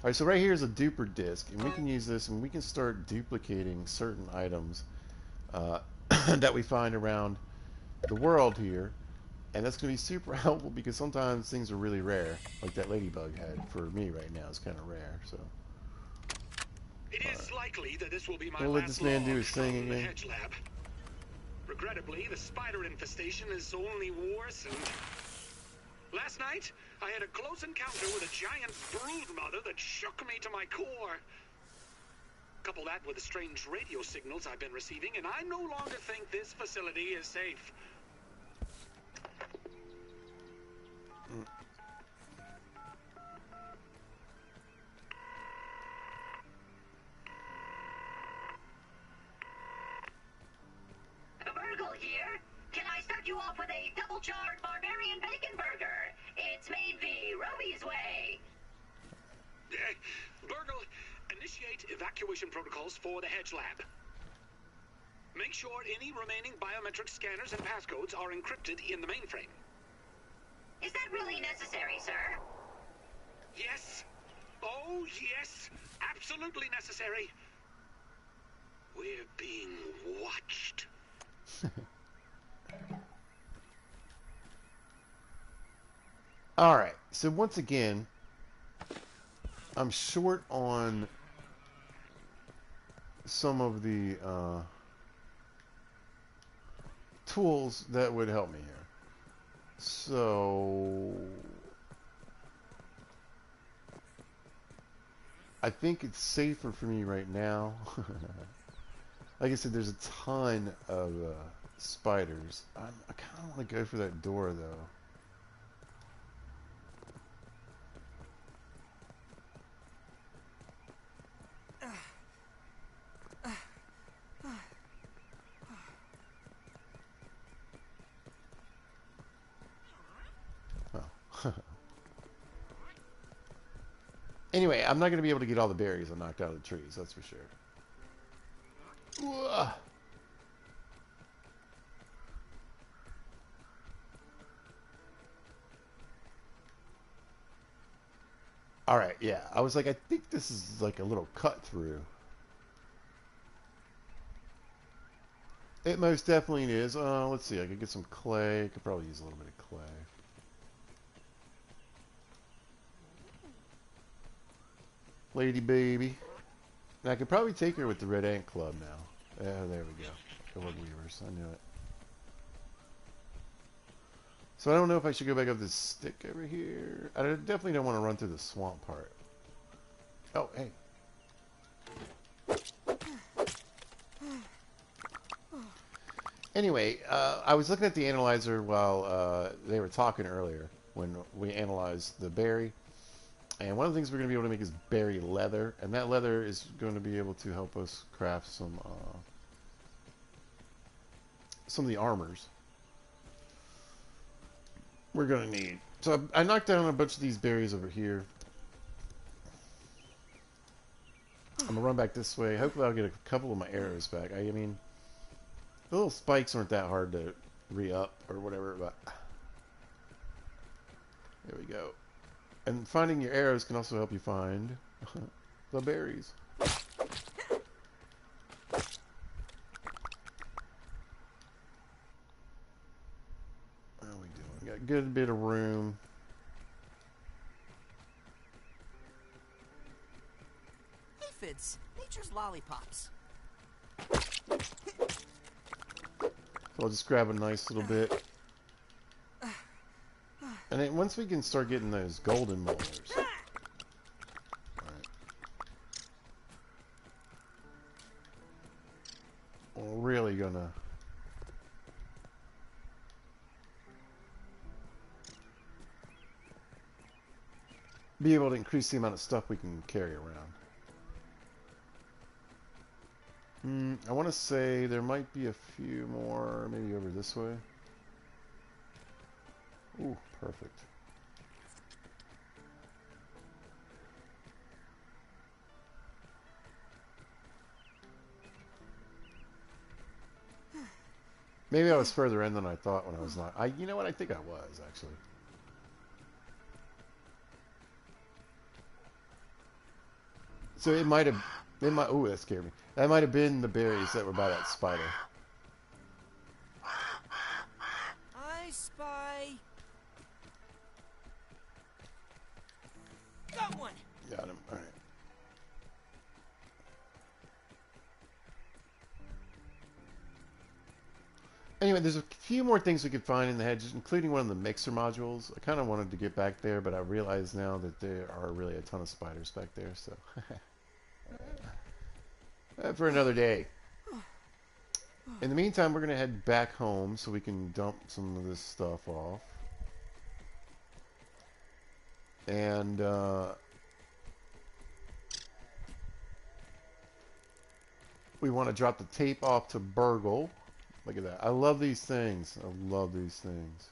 Alright, so right here is a duper disk, and we can use this and we can start duplicating certain items that we find around the world here. And that's going to be super helpful because sometimes things are really rare, like that ladybug head for me right now is kind of rare. So It is likely that this will be my we'll let last this man log do his thing from the again. Hedge lab. Regrettably, the spider infestation is only worsened. Last night, I had a close encounter with a giant brood mother that shook me to my core. Couple that with the strange radio signals I've been receiving, and I no longer think this facility is safe. Virgil here. Can I start you off with a double-charred barbarian bacon burger? It's made the Roby's way. Burgle, initiate evacuation protocols for the Hedge lab. Make sure any remaining biometric scanners and passcodes are encrypted in the mainframe. Is that really necessary, sir? Yes. Oh, yes. Absolutely necessary. We're being watched. Alright, so once again, I'm short on some of the tools that would help me here. So I think it's safer for me right now. Like I said, there's a ton of spiders. I kind of want to go for that door though. Anyway, I'm not going to be able to get all the berries I knocked out of the trees, that's for sure. Ugh. Alright, yeah. I was like, I think this is like a little cut through. It most definitely is. Let's see, I could get some clay. I could probably use a little bit of clay. Lady baby. And I could probably take her with the Red Ant Club now. Yeah, there we go. The Wood Weavers. I knew it. So I don't know if I should go back up this stick over here. I definitely don't want to run through the swamp part. Oh, hey. Anyway, I was looking at the analyzer while they were talking earlier when we analyzed the berry. And one of the things we're going to be able to make is berry leather. And that leather is going to be able to help us craft some of the armors we're going to need. So I knocked down a bunch of these berries over here. I'm going to run back this way. Hopefully I'll get a couple of my arrows back. I mean, the little spikes aren't that hard to re-up or whatever, but there we go. And finding your arrows can also help you find the berries. How are we doing? Got a good bit of room. Aphids, nature's lollipops. So I'll just grab a nice little bit. And then once we can start getting those golden molars. Alright. We're really gonna be able to increase the amount of stuff we can carry around. I want to say there might be a few more, maybe over this way. Ooh, perfect. Maybe I was further in than I thought when I was not. You know what? I think I was, actually. So it might have, ooh, that scared me. That might have been the berries that were by that spider. I spy. Got one. Got him. All right. Anyway, there's a few more things we could find in the hedges, including one of the mixer modules. I kind of wanted to get back there, but I realize now that there are really a ton of spiders back there, so... for another day. In the meantime, we're going to head back home so we can dump some of this stuff off. And, we want to drop the tape off to Burgle. Look at that. I love these things. I love these things.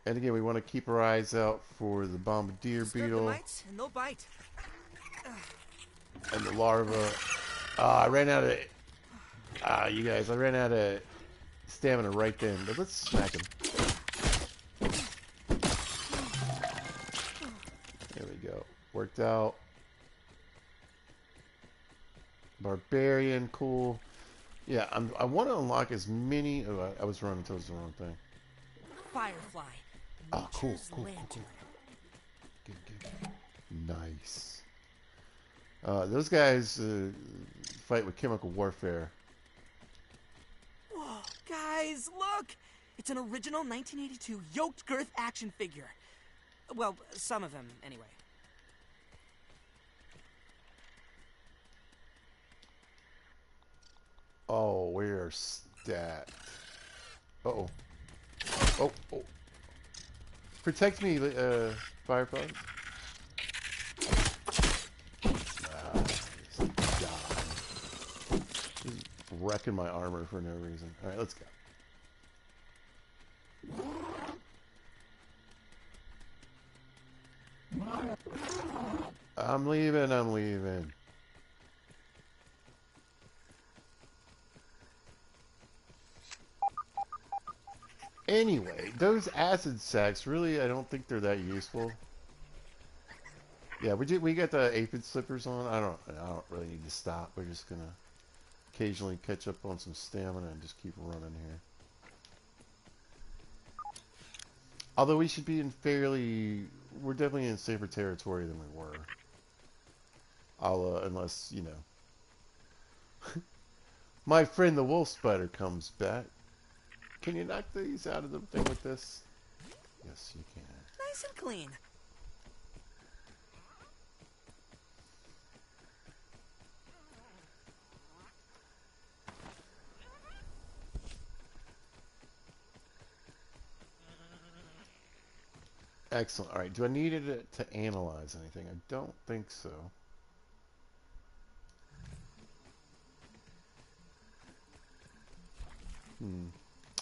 And again, we want to keep our eyes out for the bombardier beetle. Mites and they'll bite. And the larva. I ran out of... you guys, I ran out of stamina right then. But let's smack him. There we go. Worked out. Barbarian, cool. Yeah, I want to unlock as many... Oh, I was running towards the wrong thing. Firefly. Oh, cool, Nature's cool, lantern. cool. Good. Nice. Those guys fight with chemical warfare. Whoa, guys, look! It's an original 1982 yoked girth action figure. Well, some of them, anyway. Oh, we're stacked. Uh-oh. Oh. Protect me, Fireflies. Just wrecking my armor for no reason. Alright, let's go. I'm leaving. Anyway, those acid sacks, really, I don't think they're that useful. Yeah, we got the aphid slippers on. I don't really need to stop. We're just gonna occasionally catch up on some stamina and just keep running here. Although we should be we're definitely in safer territory than we were. Unless, you know, my friend the wolf spider comes back. Can you knock these out of the thing with this? Yes, you can. Nice and clean. Excellent. All right. Do I need it to analyze anything? I don't think so.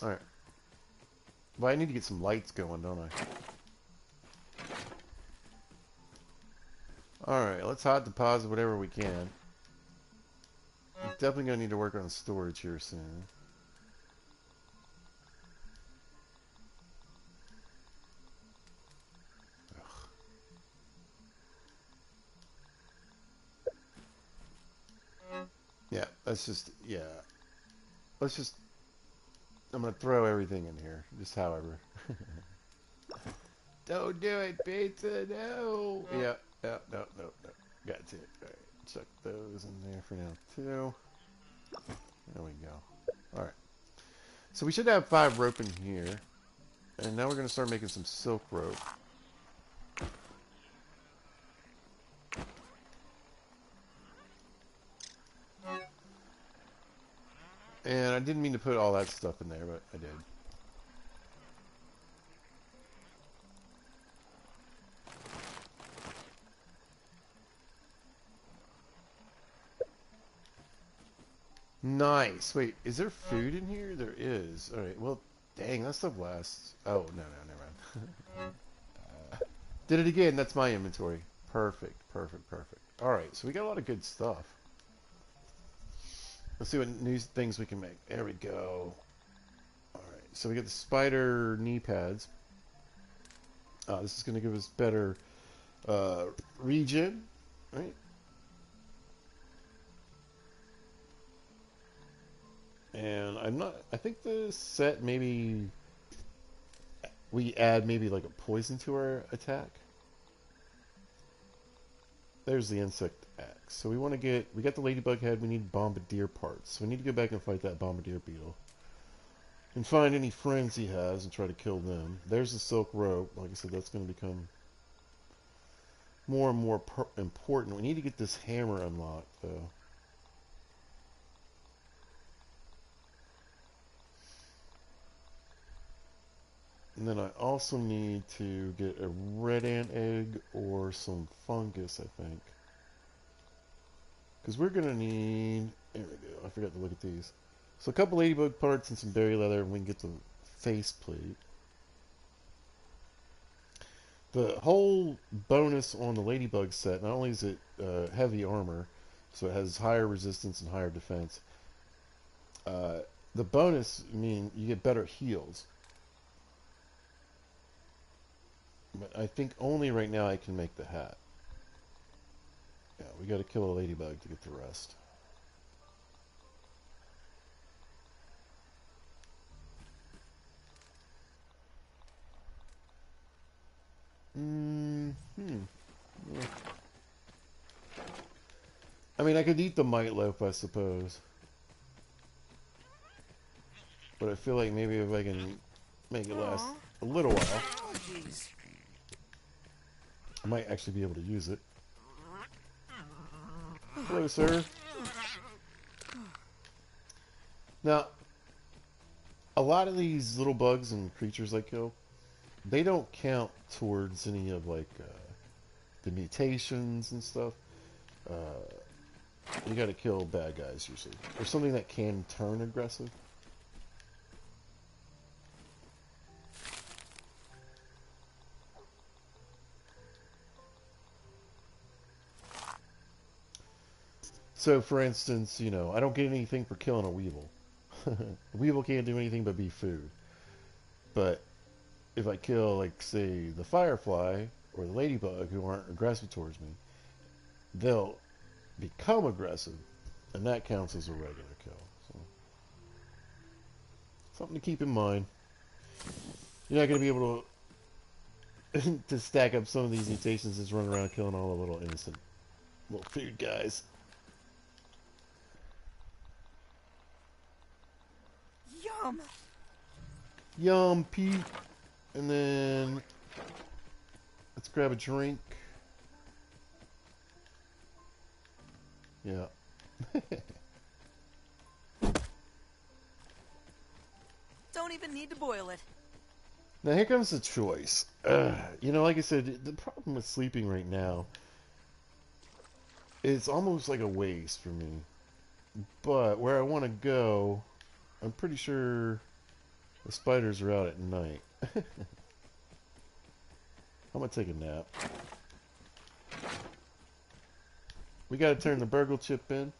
All right. Well, I need to get some lights going, don't I? All right. Let's hot deposit whatever we can. I'm definitely going to need to work on storage here soon. Yeah, let's just, I'm going to throw everything in here, just however. Don't do it, pizza, no! Yeah, no. Got it. All right, chuck those in there for now, too. There we go. All right. So we should have 5 rope in here. And now we're going to start making some silk rope. And I didn't mean to put all that stuff in there, but I did. Nice. Wait, is there food in here? There is. All right. Well, dang, that stuff lasts. Oh, no, never mind. Did it again. That's my inventory. Perfect. All right, so we got a lot of good stuff. Let's see what new things we can make. There we go. All right, so we got the spider knee pads. This is going to give us better Uh, Regen, right? And I'm not. I think the set maybe we add maybe like a poison to our attack. There's the insect axe. So we want to get. We got the ladybug head. We need bombardier parts. So we need to go back and fight that bombardier beetle. And find any friends he has and try to kill them. There's the silk rope. Like I said, that's going to become more and more important. We need to get this hammer unlocked, though. And then I also need to get a red ant egg or some fungus, I think. Because we're going to need... There we go. I forgot to look at these. So a couple ladybug parts and some berry leather, and we can get the faceplate. The whole bonus on the ladybug set, not only is it heavy armor, so it has higher resistance and higher defense, the bonus mean you get better heals. But I think only right now I can make the hat. Yeah, we got to kill a ladybug to get the rest. I mean, I could eat the mite loaf, I suppose. But I feel like maybe if I can make it last a little while, I might actually be able to use it. Hello, sir. Now, a lot of these little bugs and creatures I kill, they don't count towards any of, like, the mutations and stuff. You gotta kill bad guys, usually. Or something that can turn aggressive. So, for instance, you know, I don't get anything for killing a weevil. A weevil can't do anything but be food. But if I kill, like, say, the firefly or the ladybug who aren't aggressive towards me, they'll become aggressive, and that counts as a regular kill. So, something to keep in mind. You're not going to be able to to stack up some of these mutations and just run around killing all the little innocent little food guys. Yum! Yum, Pete. And then let's grab a drink. Yeah. Don't even need to boil it. Now here comes the choice. You know, like I said, the problem with sleeping right now, it's almost like a waste for me. But where I want to go, I'm pretty sure the spiders are out at night. I'm gonna take a nap. We gotta turn the burgle chip in.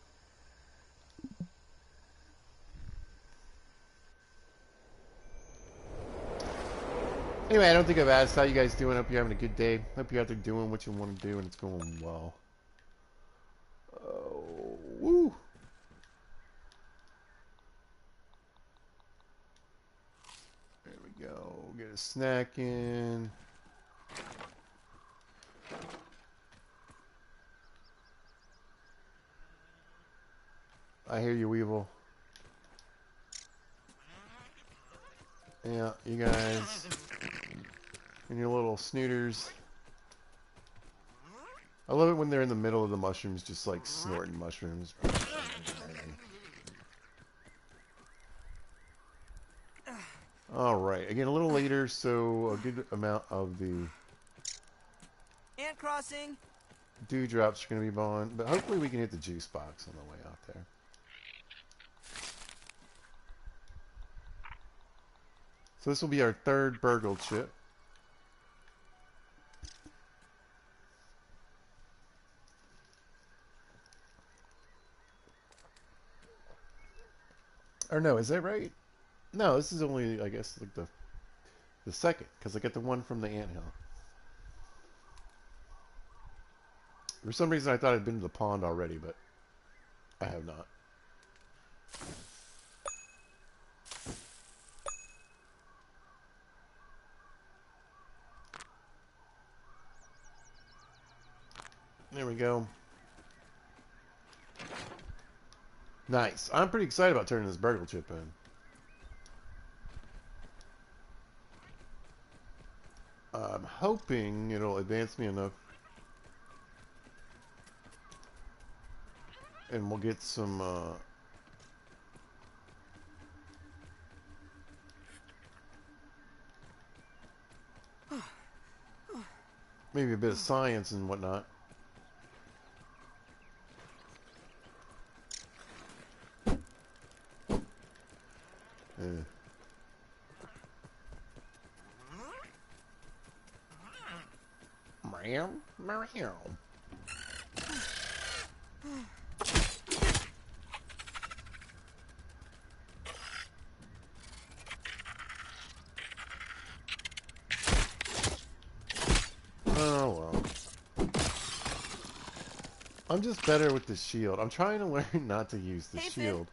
Anyway, I don't think I've asked how you guys doing. Hope you're having a good day. Hope you're out there doing what you want to do and it's going well. Oh, woo! There we go. Get a snack in. I hear you, Weevil. Yeah, you guys and your little snooters. I love it when they're in the middle of the mushrooms, just like snorting mushrooms. Alright, again, a little later, so a good amount of the Ant crossing. dewdrops are going to be gone, but hopefully we can hit the juice box on the way out there. So this will be our third burgle chip. Or no, is that right? No, this is only, I guess, like the second, because I get the one from the anthill. For some reason, I thought I'd been to the pond already, but I have not. There we go. Nice. I'm pretty excited about turning this burgle chip in. I'm hoping it'll advance me enough. And we'll get some, maybe a bit of science and whatnot. Meow, meow. Oh well. I'm just better with the shield. I'm trying to learn not to use the shield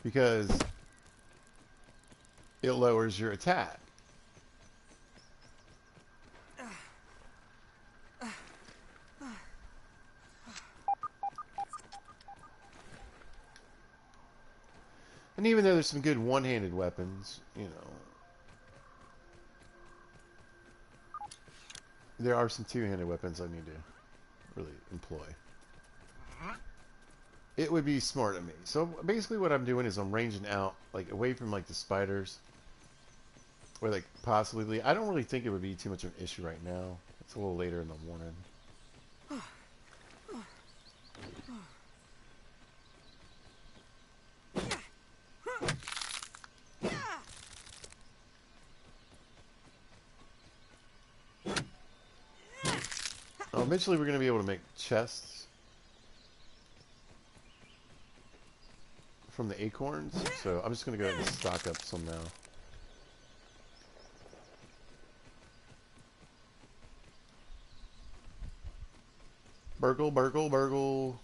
because it lowers your attack. And even though there's some good one-handed weapons, you know, there are some two-handed weapons I need to really employ. It would be smart of me. So basically what I'm doing is I'm ranging out, like, away from, like, the spiders. Or, like, possibly... I don't really think it would be too much of an issue right now. It's a little later in the morning. Eventually we're going to be able to make chests from the acorns, so I'm just going to go ahead and stock up some now. Burgle, burgle, burgle.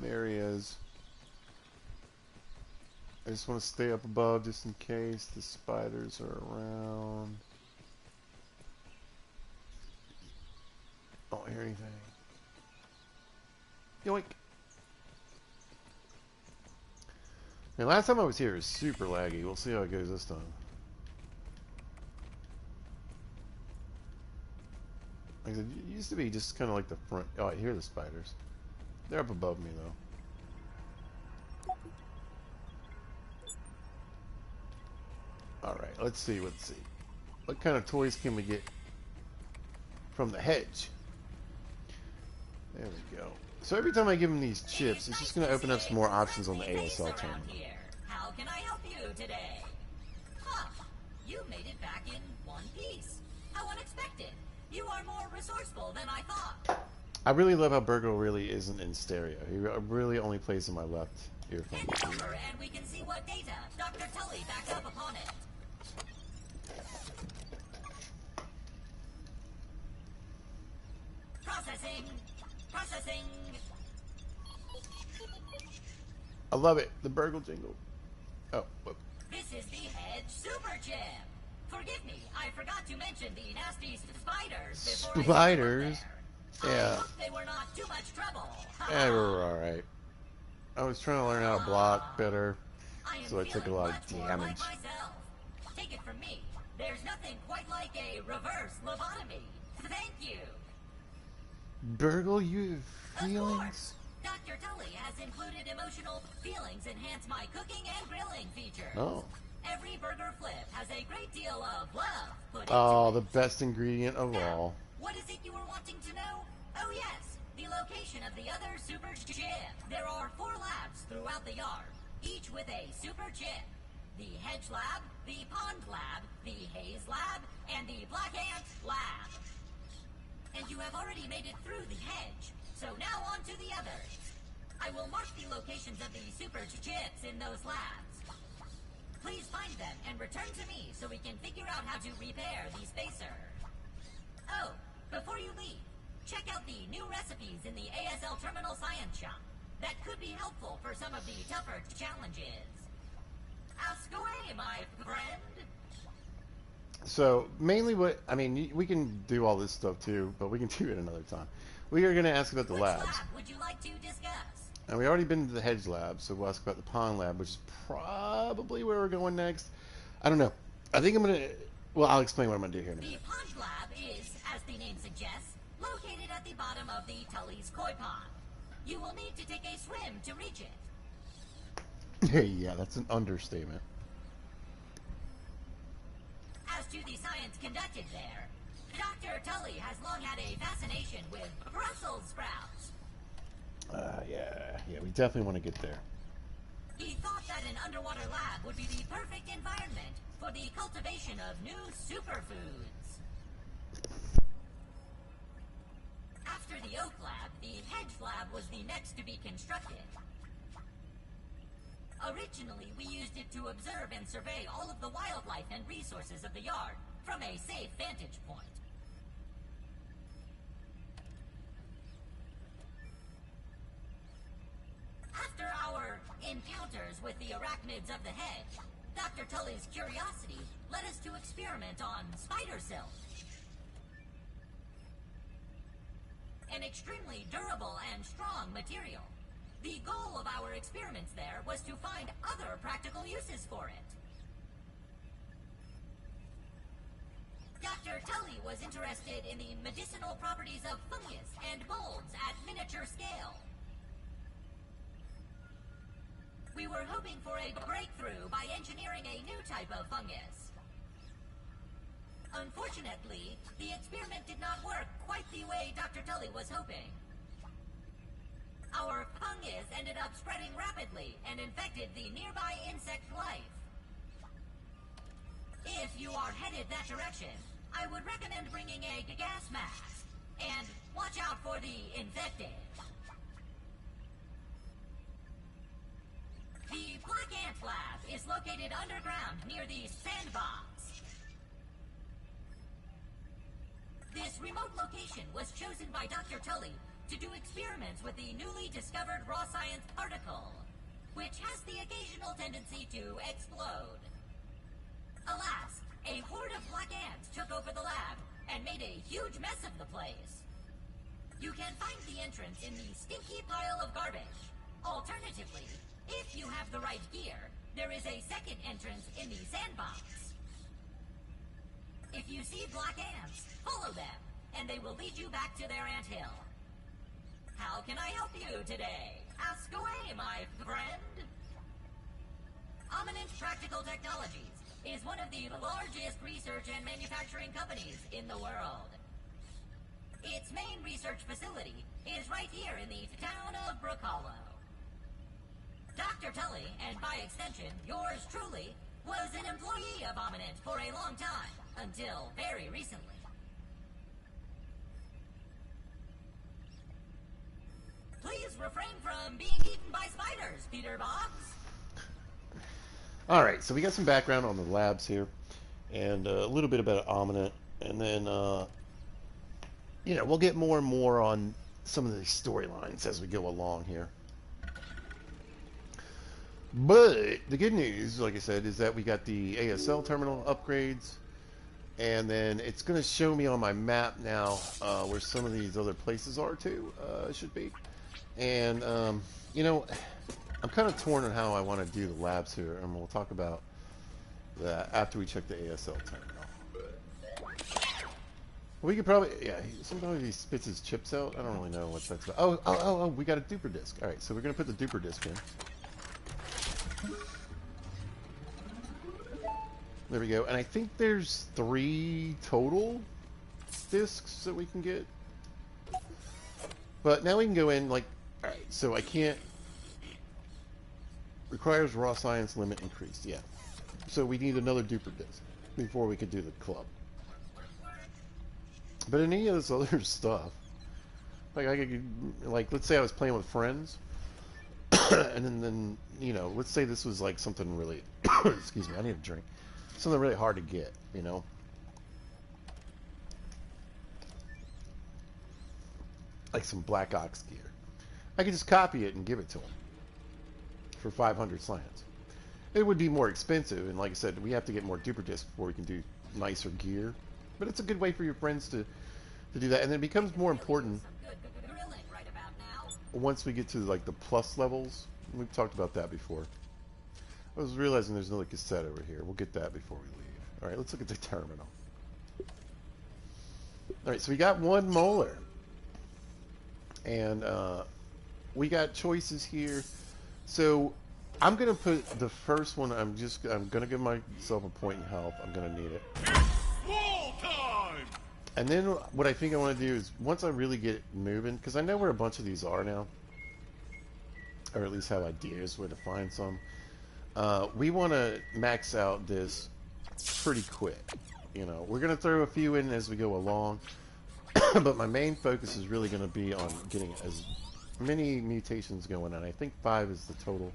There he is. I just want to stay up above just in case the spiders are around. I don't hear anything. Yoink. Now, last time I was here, it was super laggy. We'll see how it goes this time. Like I said, it used to be just kind of like the front. Oh, I hear the spiders. They're up above me, though. Alright, let's see. What kind of toys can we get from the hedge? There we go. So every time I give him these chips, it's just going to open up some more options on the ASL tournament. How can I help you today? Huh, you made it back in one piece. How unexpected. You are more resourceful than I thought. I really love how Burgle really isn't in stereo. He really only plays in my left earphone. Hand it over and we can see what data Dr. Tully backs up upon it. Processing. Processing. I love it. The Burgle jingle. Oh, whoop. This is the Hedge Super Chip. Forgive me, I forgot to mention the nasty spiders before Spiders? I Yeah. hope they were not too much trouble. Yeah, we're alright. I was trying to learn how to block better, I so I took a lot of damage. like myself. Take it from me. There's nothing quite like a reverse lobotomy. Thank you. Burgle, you have Of feelings? course. Dr. Tully has included emotional feelings enhance my cooking and grilling features. Oh. Every burger flip has a great deal of love put into Oh, it. the best ingredient of Now, all. what is it you were wanting to know? Oh yes, the location of the other super chip. There are 4 labs throughout the yard, each with a super chip. The Hedge Lab, the Pond Lab, the Haze Lab, and the Black Ant Lab. And you have already made it through the hedge, so now on to the others. I will mark the locations of the super chips in those labs. Please find them and return to me so we can figure out how to repair the spacer. Oh, before you leave, check out the new recipes in the ASL Terminal Science Shop. That could be helpful for some of the tougher challenges. Ask away, my friend. So mainly I mean, we can do all this stuff too, but we can do it another time. We are going to ask about the Which labs. lab would you like to discuss? And we already been to the Hedge lab, so we'll ask about the pond lab, which is probably where we're going next. I don't know. I think I'm going to... Well, I'll explain what I'm going to do here in a The minute. pond lab is, as the name suggests, located at the bottom of the Tully's koi pond. You will need to take a swim to reach it. Yeah, that's an understatement. As to the science conducted there, Dr. Tully has long had a fascination with Brussels sprouts. Yeah, we definitely want to get there. He thought that an underwater lab would be the perfect environment for the cultivation of new superfoods. After the Oak Lab, the Hedge Lab was the next to be constructed. Originally, we used it to observe and survey all of the wildlife and resources of the yard from a safe vantage point. After our encounters with the arachnids of the hedge, Dr. Tully's curiosity led us to experiment on spider silk. An extremely durable and strong material. The goal of our experiments there was to find other practical uses for it. Dr. Tully was interested in the medicinal properties of fungus and molds at miniature scale. We were hoping for a breakthrough by engineering a new type of fungus. Unfortunately, the experiment did not work quite the way Dr. Tully was hoping. Our fungus ended up spreading rapidly and infected the nearby insect life. If you are headed that direction, I would recommend bringing a gas mask. And watch out for the infected. The Black Ant Lab is located underground near the sandbox. This remote location was chosen by Dr. Tully to do experiments with the newly discovered raw science particle, which has the occasional tendency to explode. Alas, a horde of black ants took over the lab and made a huge mess of the place. You can find the entrance in the stinky pile of garbage. Alternatively, if you have the right gear, there is a second entrance in the sandbox. If you see black ants, follow them, and they will lead you back to their anthill. How can I help you today? Ask away, my friend. Eminent Practical Technologies is one of the largest research and manufacturing companies in the world. Its main research facility is right here in the town of Brook Hollow. Dr. Tully, and by extension, yours truly, was an employee of Eminent for a long time, until very recently. Please refrain from being eaten by spiders, Peter Boggs. Alright, so we got some background on the labs here, and a little bit about Ominent, and then, we'll get more and more on some of the storylines as we go along here. But the good news, like I said, is that we got the ASL terminal upgrades, and then it's going to show me on my map now where some of these other places are too, should be. And, I'm kind of torn on how I want to do the labs here, and we'll talk about that after we check the ASL terminal. We could probably, sometimes he spits his chips out. I don't really know what that's about. Oh, we got a duper disc. Alright, so we're going to put the duper disc in. There we go. And I think there's 3 total discs that we can get. But now we can go in, alright, so I can't... Requires raw science limit increased, yeah. So we need another duper disc before we could do the club. But in any of this other stuff, I could, let's say I was playing with friends, and then, let's say this was something really, excuse me, I need a drink. Something really hard to get, like some Black Ox gear. I could just copy it and give it to him for 500 slams. It would be more expensive, and like I said, we have to get more duper discs before we can do nicer gear. But it's a good way for your friends to do that, and then it becomes more important once we get to like the plus levels. We've talked about that before. I was realizing there's another cassette over here. We'll get that before we leave. All right, let's look at the terminal. All right, so we got one molar, and we got choices here. So I'm gonna put the first one. I'm gonna give myself a point in health. I'm gonna need it. Wall time! And then what I think I want to do is once I really get moving, because I know where a bunch of these are now, or at least have ideas where to find some. We want to max out this pretty quick. You know, we're gonna throw a few in as we go along, but my main focus is really gonna be on getting as many mutations going on. I think 5 is the total.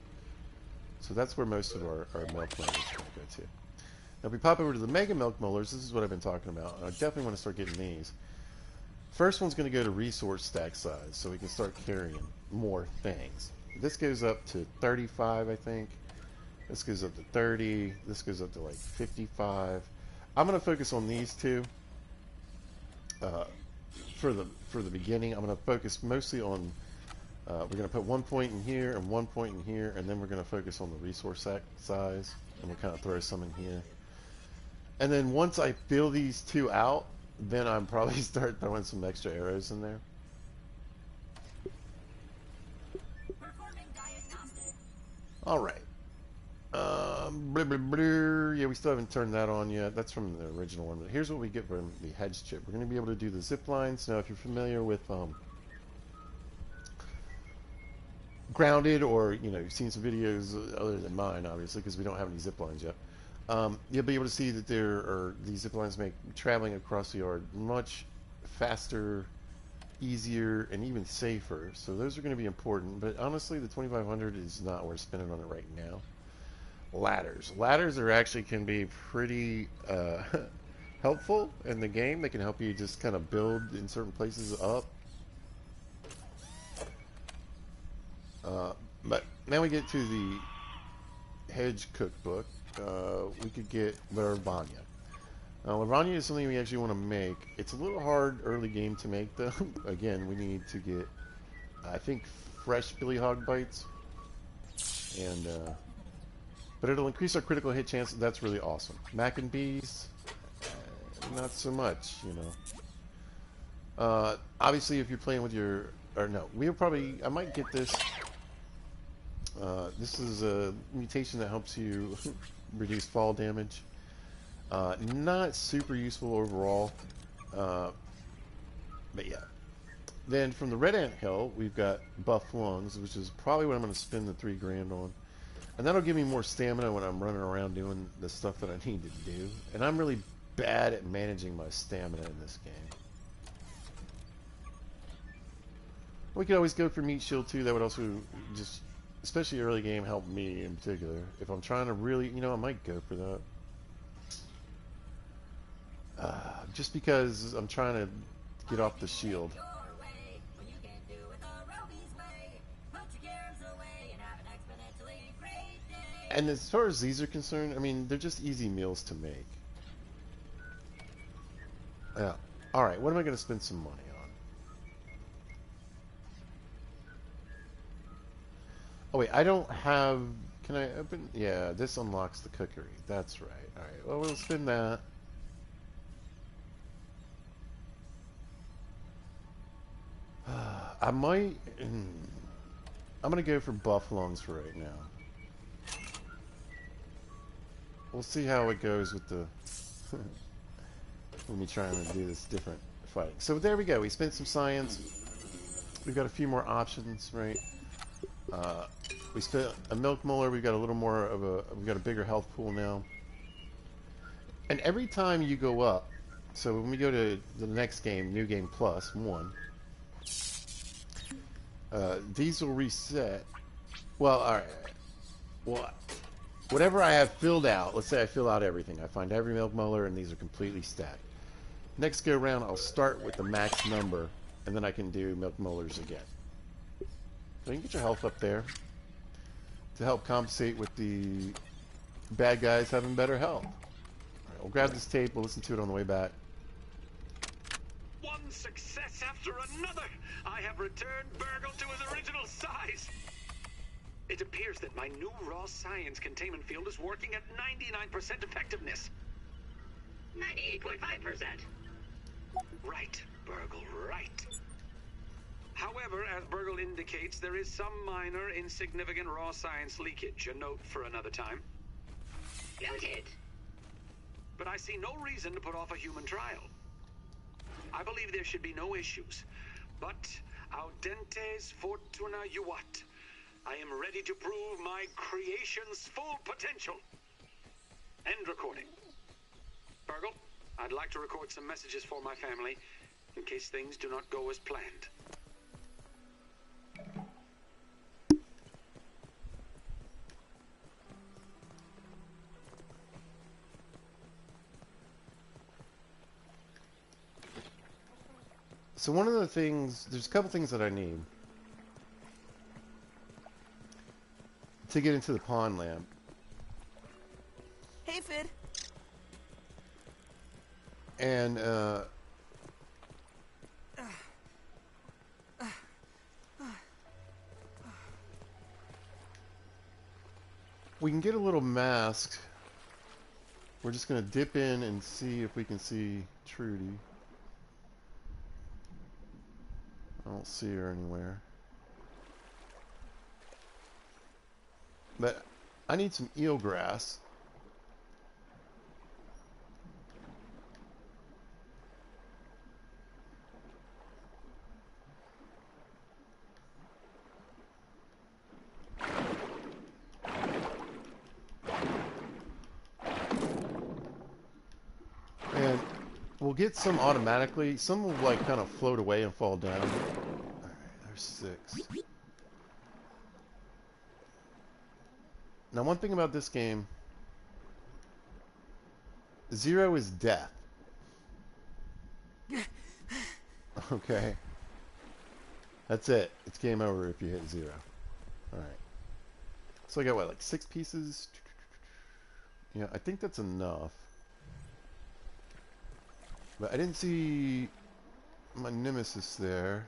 So that's where most of our milk molars are going to go to. Now if we pop over to the Mega Milk Molars, this is what I've been talking about. And I definitely want to start getting these. First one's going to go to resource stack size, so we can start carrying more things. This goes up to 35, I think. This goes up to 30. This goes up to like 55. I'm going to focus on these two for the beginning. I'm going to focus mostly on we're going to put 1 point in here and 1 point in here, and then we're going to focus on the resource size, and we'll kind of throw some in here. And then once I fill these two out, then I'm probably start throwing some extra arrows in there. All right. Blah, blah, blah. Yeah, we still haven't turned that on yet. That's from the original one. But here's what we get from the Hedge chip. We're going to be able to do the zip lines. Now, if you're familiar with Grounded, or you've seen some videos other than mine, obviously, because we don't have any zip lines yet. You'll be able to see that these zip lines make traveling across the yard much faster, easier, and even safer. So those are going to be important. But honestly, the 2500 is not worth spending on it right now. Ladders are actually can be pretty helpful in the game. They can help you just kind of build in certain places up. But now we get to the Hedge cookbook. We could get lasagna. Lasagna is something we actually want to make. It's a little hard early game to make, though. Again, we need to get, I think, fresh Billy Hog bites, and but it'll increase our critical hit chance. That's really awesome. Mac and bees, not so much, Obviously, if you're playing with I might get this. This is a mutation that helps you reduce fall damage. Not super useful overall, but yeah. Then from the Red Ant Hill, we've got Buff Lungs, which is probably what I'm going to spend the $3 grand on. And that'll give me more stamina when I'm running around doing the stuff that I need to do. And I'm really bad at managing my stamina in this game. We could always go for Meat Shield too. That would also just, especially early game, help me in particular. If I'm trying to really, I might go for that. Just because I'm trying to get off the shield. And as far as these are concerned, I mean, they're just easy meals to make. Yeah. Alright, what am I going to spend some money on? Oh wait, I don't have... Can I open... Yeah, this unlocks the cookery. That's right. Alright, well, we'll spend that. I might... I'm going to go for Buff Lungs for right now. We'll see how it goes with the... Let me try and do this different fighting. So there we go. We spent some science. We've got a few more options, right? We spent a milk molar. We've got a little more of a... We've got a bigger health pool now. And every time you go up... So when we go to the next game, New Game Plus 1... these will reset. Well, alright. Well... Whatever I have filled out, let's say I fill out everything. I find every milk molar and these are completely stacked. Next go around, I'll start with the max number and then I can do milk molars again. So you can get your health up there to help compensate with the bad guys having better health. Alright, we'll grab this tape, we'll listen to it on the way back. One success after another! I have returned Burgle to his original size! It appears that my new raw science containment field is working at 99% effectiveness. 98.5%. Right, Burgle, right. However, as Burgle indicates, there is some minor, insignificant raw science leakage. A note for another time. Noted. But I see no reason to put off a human trial. I believe there should be no issues. But audentes fortuna juvat. I am ready to prove my creation's full potential. End recording. Burgle, I'd like to record some messages for my family in case things do not go as planned. So one of the things, there's a couple things that I need to get into the pond lamp. Hey, Fid. And, we can get a little mask. We're just going to dip in and see if we can see Trudy. I don't see her anywhere. But I need some eelgrass. And we'll get some automatically. Some will like kind of float away and fall down. Alright, there's 6. Now one thing about this game, 0 is death. Okay. That's it. It's game over if you hit 0. Alright. So I got what, like 6 pieces? Yeah, I think that's enough. But I didn't see my nemesis there.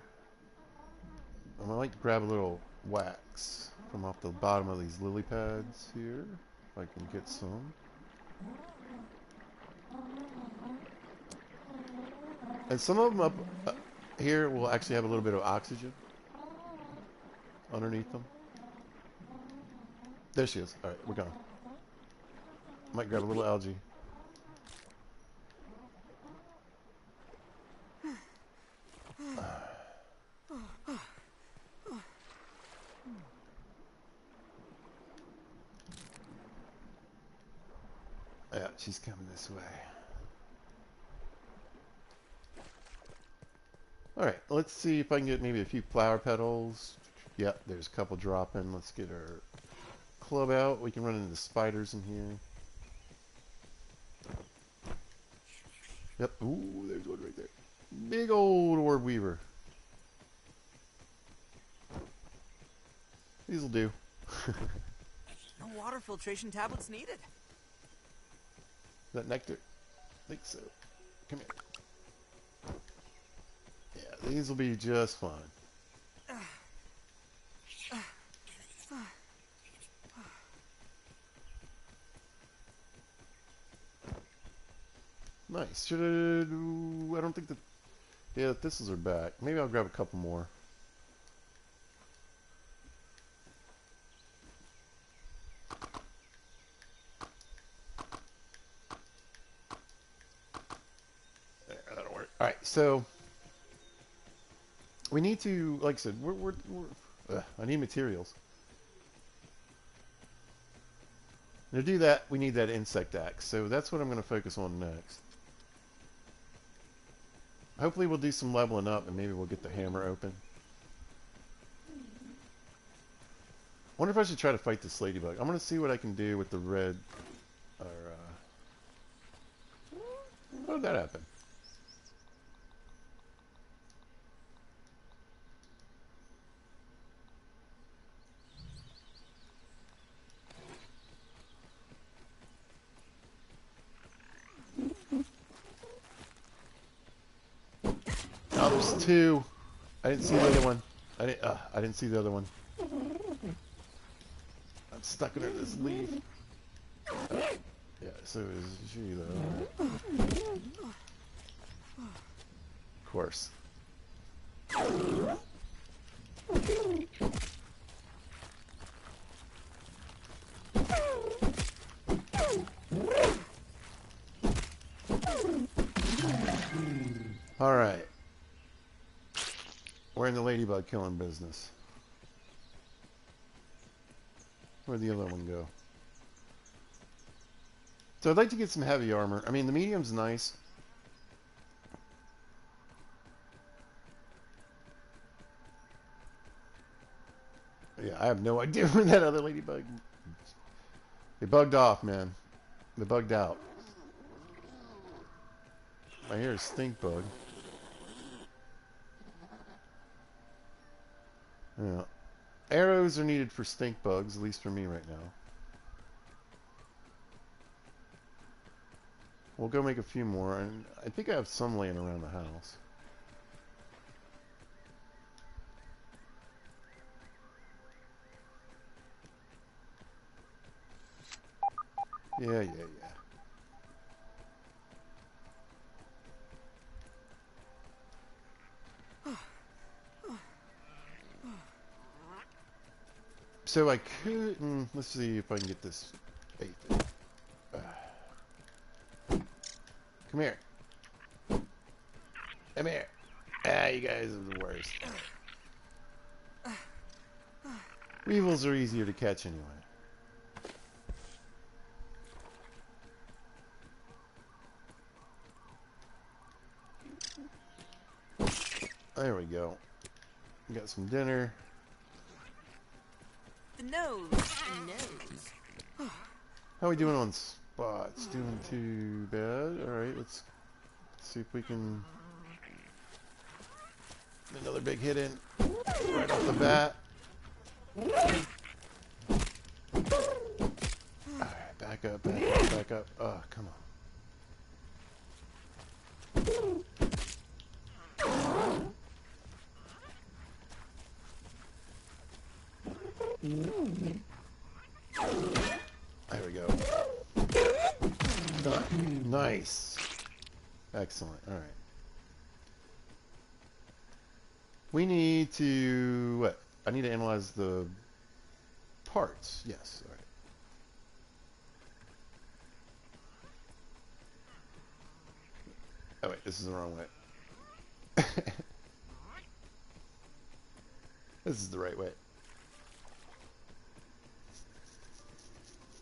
I might like to grab a little wax from off the bottom of these lily pads here, if I can get some. And some of them up here will actually have a little bit of oxygen underneath them. There she is. Alright, we're gone. Might grab a little algae. Yeah, she's coming this way. Alright, let's see if I can get maybe a few flower petals. Yep, there's a couple dropping. Let's get our club out. We can run into the spiders in here. Yep, ooh, there's one right there. Big old orb weaver. These'll do. No water filtration tablets needed. Is that nectar? I think so. Come here. Yeah, these will be just fine. Nice. Should I don't think that... Yeah, the thistles are back. Maybe I'll grab a couple more. There, that'll work. Alright, so... We need to... Like I said, I need materials. To do that, we need that insect axe. So that's what I'm going to focus on next. Hopefully we'll do some leveling up and maybe we'll get the hammer open. Wonder if I should try to fight this ladybug. I'm going to see what I can do with the red... Or, how did that happen? There's two. I didn't see the other one. I didn't see the other one. I'm stuck under this leaf. Yeah, so is she though. Of course. All right. We're in the ladybug killing business. Where'd the other one go? So I'd like to get some heavy armor. I mean, the medium's nice. Yeah, I have no idea where that other ladybug... They bugged off, man. They bugged out. I hear a stink bug. Yeah. Arrows are needed for stink bugs, at least for me right now. We'll go make a few more, and I think I have some laying around the house. Yeah. So I could... let's see if I can get this bait. Come here. Come here. Ah, you guys are the worst. Weevils are easier to catch anyway. There we go. We got some dinner. The nose. How are we doing on spots? Doing too bad. Alright, let's see if we can... Another big hit in. Right off the bat. Alright, back up. Oh, come on. There we go. Done. Nice. Excellent. All right. We need to... What? I need to analyze the parts. Yes. All right. Oh, wait. This is the wrong way. This is the right way.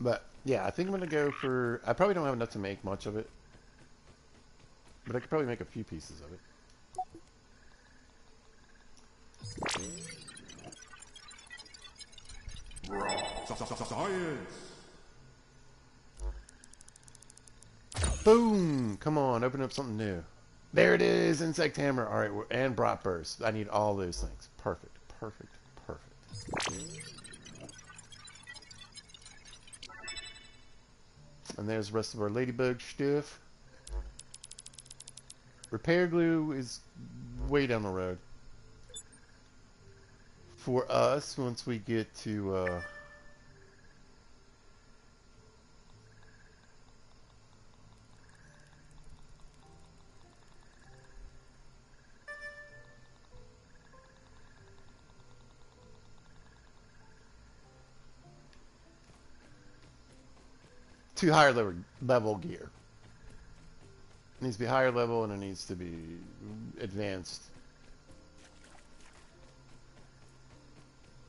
But, yeah, I think I'm going to go for... I probably don't have enough to make much of it. But I could probably make a few pieces of it. Science. Boom! Come on, open up something new. There it is, insect hammer. All right, and brat burst. I need all those things. Perfect. And there's the rest of our ladybug stuff. Repair glue is way down the road. For us, once we get to... to higher level gear. It needs to be higher level and it needs to be advanced.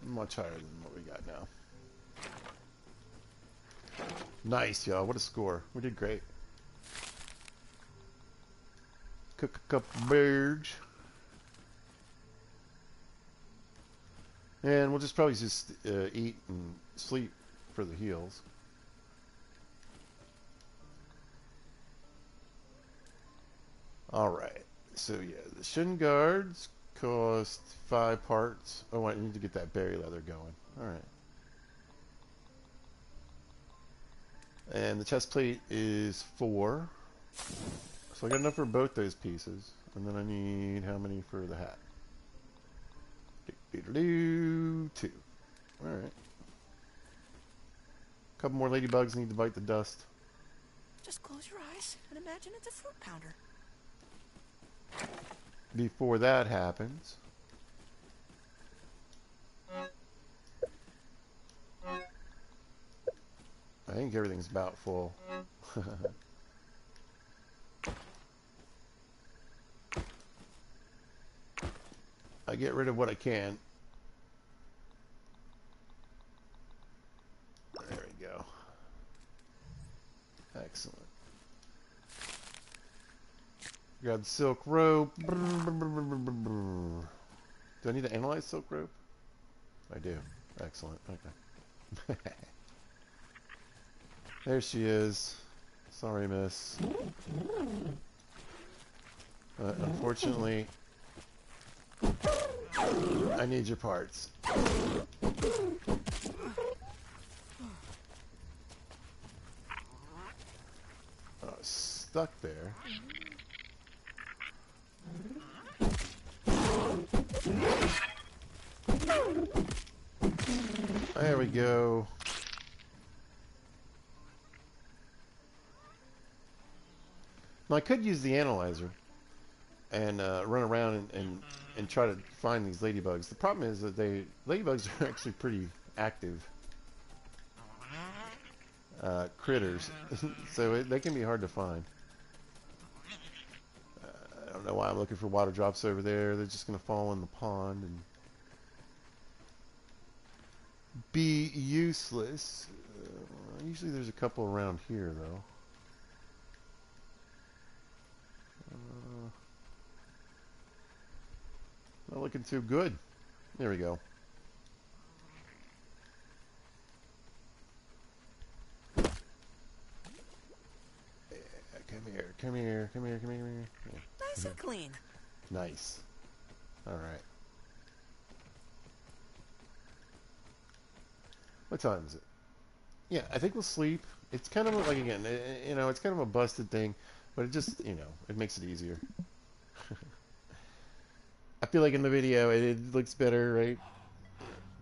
Much higher than what we got now. Nice, y'all. What a score. We did great. Cook a couple birds. And we'll just probably just eat and sleep for the heals. Alright, so yeah, the shin guards cost 5 parts. Oh, I need to get that berry leather going. Alright. And the chest plate is 4. So I got enough for both those pieces. And then I need how many for the hat? Two. Alright. A couple more ladybugs need to bite the dust. Just close your eyes and imagine it's a fruit pounder. Before that happens, I think everything's about full. I get rid of what I can. There we go. Excellent. Grab the silk rope. Do I need to analyze silk rope? I do. Excellent. Okay. There she is. Sorry, miss. Unfortunately, I need your parts. Oh, stuck there. There we go. Now I could use the analyzer and run around and try to find these ladybugs. The problem is that ladybugs are actually pretty active critters, so they can be hard to find. I don't know why I'm looking for water drops over there. They're just going to fall in the pond and be useless. Usually there's a couple around here, though. Not looking too good. There we go. Yeah, come here, come here, come here, come here, come here. Yeah. Nice and clean. Nice. All right. What time is it? Yeah, I think we'll sleep. It's kind of like, again, you know, it's kind of a busted thing, but it just, you know, it makes it easier. I feel like in the video it looks better, right?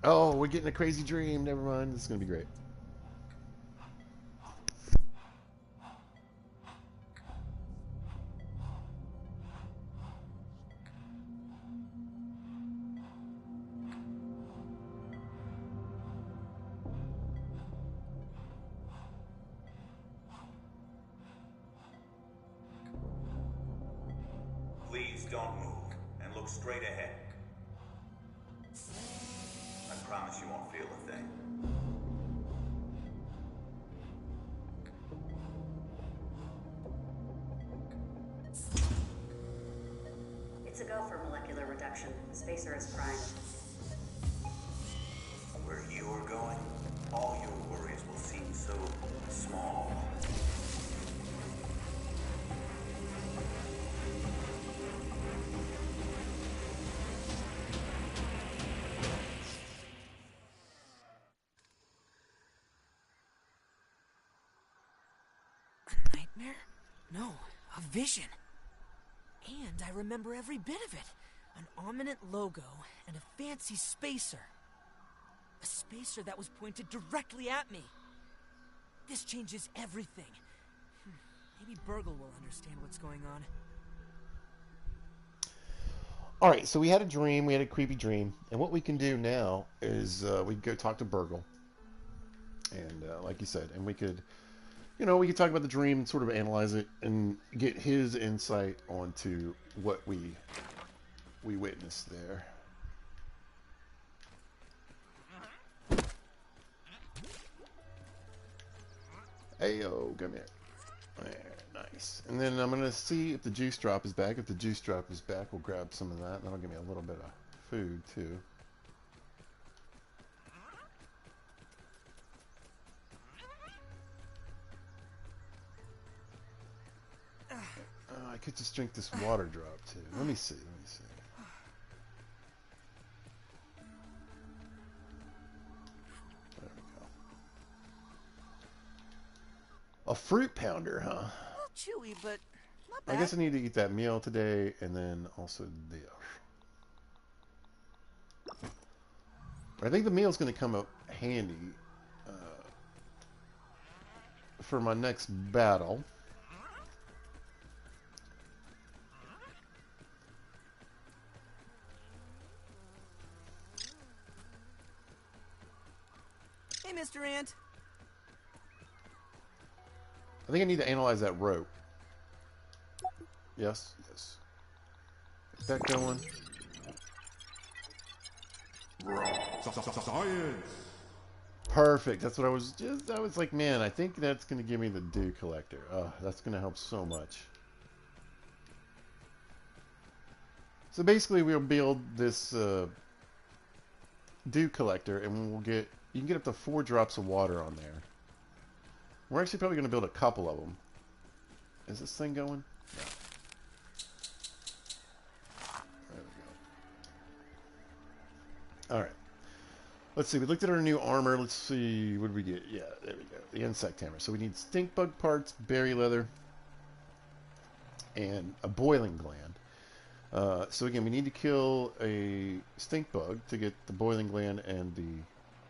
Oh, we're getting a crazy dream. Never mind. This is going to be great. Please don't move and look straight ahead. I promise you won't feel a thing. It's a go for molecular reduction. Spacer is prime. Where you are going, all your worries will seem so small. A nightmare? No, a vision. And I remember every bit of it. An ominous logo and a fancy spacer. A spacer that was pointed directly at me. This changes everything. Maybe Burgle will understand what's going on. All right, so we had a dream. We had a creepy dream. And what we can do now is we can go talk to Burgle. And like you said, and we could, you know, we could talk about the dream and sort of analyze it and get his insight onto what we witnessed there. Ayo, come here. There, nice. And then I'm going to see if the juice drop is back. If the juice drop is back, we'll grab some of that. And that'll give me a little bit of food, too. I could just drink this water drop, too. Let me see. There we go. A fruit pounder, huh? A little chewy, but Not I bad. guess I need to eat that meal today, and then also this. I think the meal's going to come up handy for my next battle. Hey, Mr. Ant. I think I need to analyze that rope. Yes, yes. Get that going. Science. Perfect. That's what I was like, man, I think that's going to give me the dew collector. Oh, that's going to help so much. So basically we'll build this dew collector, and you can get up to 4 drops of water on there. We're actually probably going to build a couple of them. Is this thing going? No. There we go. Alright. Let's see. We looked at our new armor. Let's see. What did we get? Yeah, there we go. The insect hammer. So we need stink bug parts, berry leather, and a boiling gland. So again, we need to kill a stink bug to get the boiling gland and the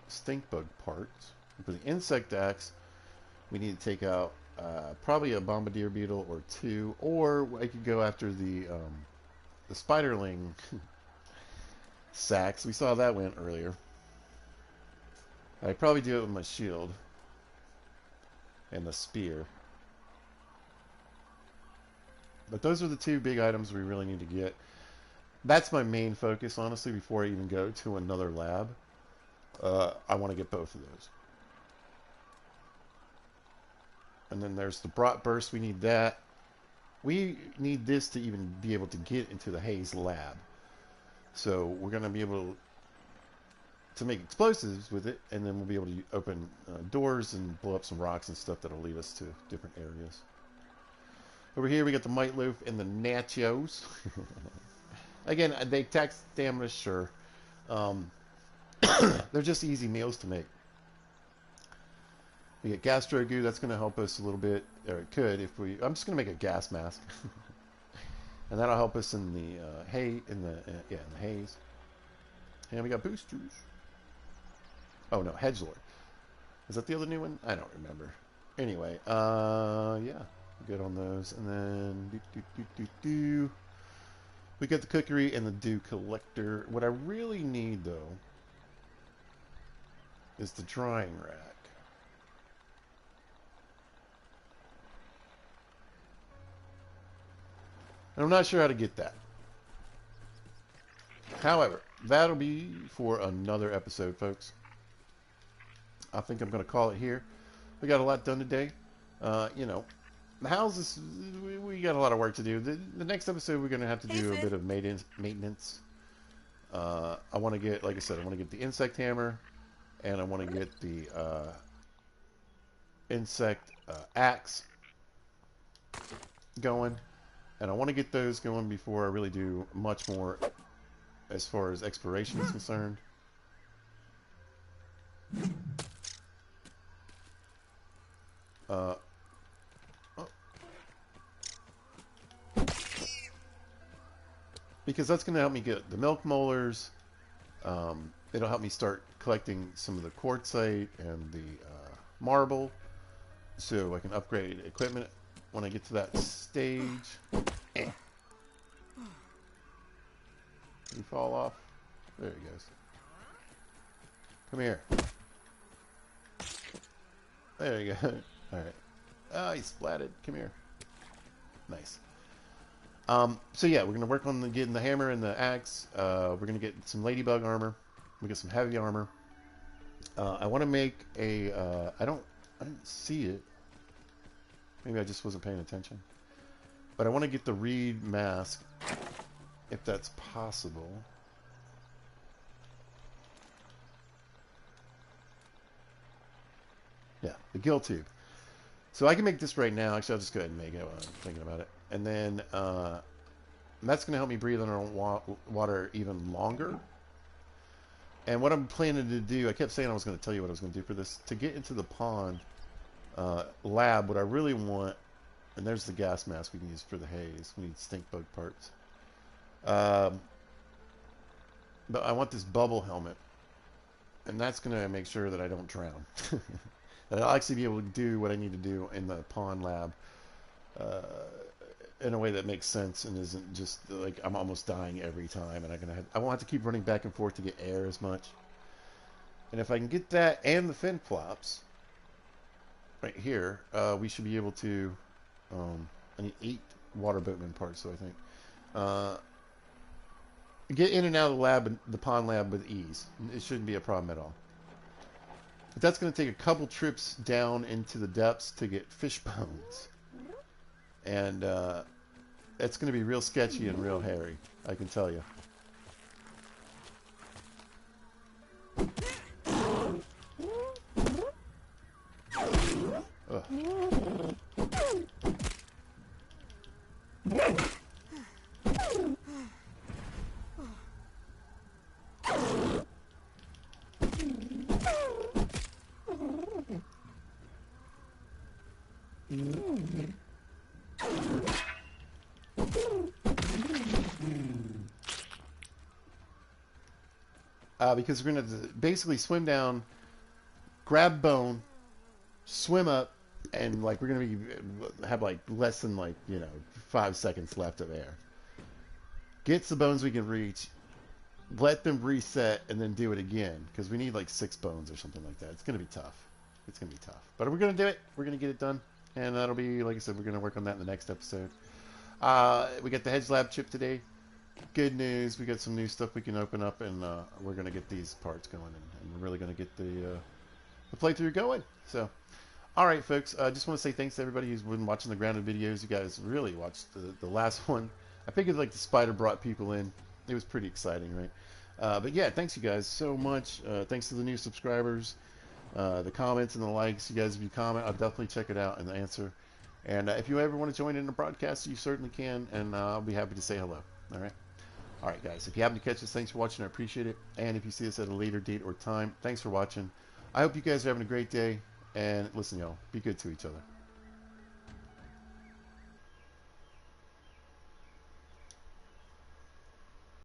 stink bug parts. For the insect axe, we need to take out probably a bombardier beetle or 2, or I could go after the spiderling sacks. We saw that went earlier. I'd probably do it with my shield and the spear. But those are the 2 big items we really need to get. That's my main focus, honestly, before I even go to another lab. I want to get both of those. And then there's the Brat Burst. We need that. We need this to even be able to get into the Haze lab. So we're going to be able to make explosives with it, and then we'll be able to open doors and blow up some rocks and stuff that'll lead us to different areas. Over here we got the Might Loaf and the Nachos. Again, they tax stamina, sure. They're just easy meals to make. We get gastro goo. That's going to help us a little bit, or it could if we. I'm just going to make a gas mask, and that'll help us in the in the haze. And we got boosters. Oh no, Hedge Lord. Is that the other new one? I don't remember. Anyway, yeah, good on those. And then we got the cookery and the dew collector. What I really need though is the drying rack. And I'm not sure how to get that. However, that'll be for another episode, folks. I think I'm going to call it here. We got a lot done today. You know, the houses, we got a lot of work to do. The next episode, we're going to have to do a bit of maintenance. I want to get, like I said, I want to get the insect hammer, and I want to get the insect axe going. And I want to get those going before I really do much more as far as exploration is concerned. Because that's going to help me get the milk molars. It'll help me start collecting some of the quartzite and the marble, so I can upgrade equipment when I get to that stage. You fall off. There he goes. Come here. There you go. Alright. Oh, he splatted. Come here. Nice. So yeah, we're going to work on getting the hammer and the axe. We're going to get some ladybug armor. We get some heavy armor. I want to make a... I didn't see it. Maybe I just wasn't paying attention. But I want to get the reed mask, if that's possible. Yeah, the gill tube. So I can make this right now. Actually, I'll just go ahead and make it while I'm thinking about it. And then that's going to help me breathe under water even longer. And what I'm planning to do, I kept saying I was going to tell you what I was going to do for this. To get into the pond lab, what I really want And there's the gas mask we can use for the haze. We need stink bug parts. But I want this bubble helmet. And that's going to make sure that I don't drown. That I'll actually be able to do what I need to do in the pond lab in a way that makes sense and isn't just like I'm almost dying every time, and I won't have to keep running back and forth to get air as much. And if I can get that and the fin flops right here, we should be able to. I need 8 water boatman parts, so I think get in and out of the lab, the pond lab, with ease. It shouldn't be a problem at all. But that's going to take a couple trips down into the depths to get fish bones. And it's going to be real sketchy and real hairy, I can tell you. Ugh. Because we're going to basically swim down, grab bone, swim up, and like we're going to have like less than 5 seconds left of air. Get the bones we can reach, let them reset, and then do it again, because we need like 6 bones or something like that. It's going to be tough. It's going to be tough. But we're going to do it. We're going to get it done. And that'll be, like I said, we're going to work on that in the next episode. We got the Hedge Lab chip today. Good news. We got some new stuff we can open up, and we're going to get these parts going, and we're really going to get the playthrough going. So, all right, folks. I just want to say thanks to everybody who's been watching the grounded videos. You guys really watched the last one. I figured like the spider brought people in. It was pretty exciting, right? But yeah, thanks you guys so much. Thanks to the new subscribers, the comments and the likes. You guys, if you comment, I'll definitely check it out and answer. And if you ever want to join in the broadcast, you certainly can, and I'll be happy to say hello. All right? All right, guys. If you happen to catch us, thanks for watching. I appreciate it. And if you see us at a later date or time, thanks for watching. I hope you guys are having a great day. And listen, y'all, be good to each other.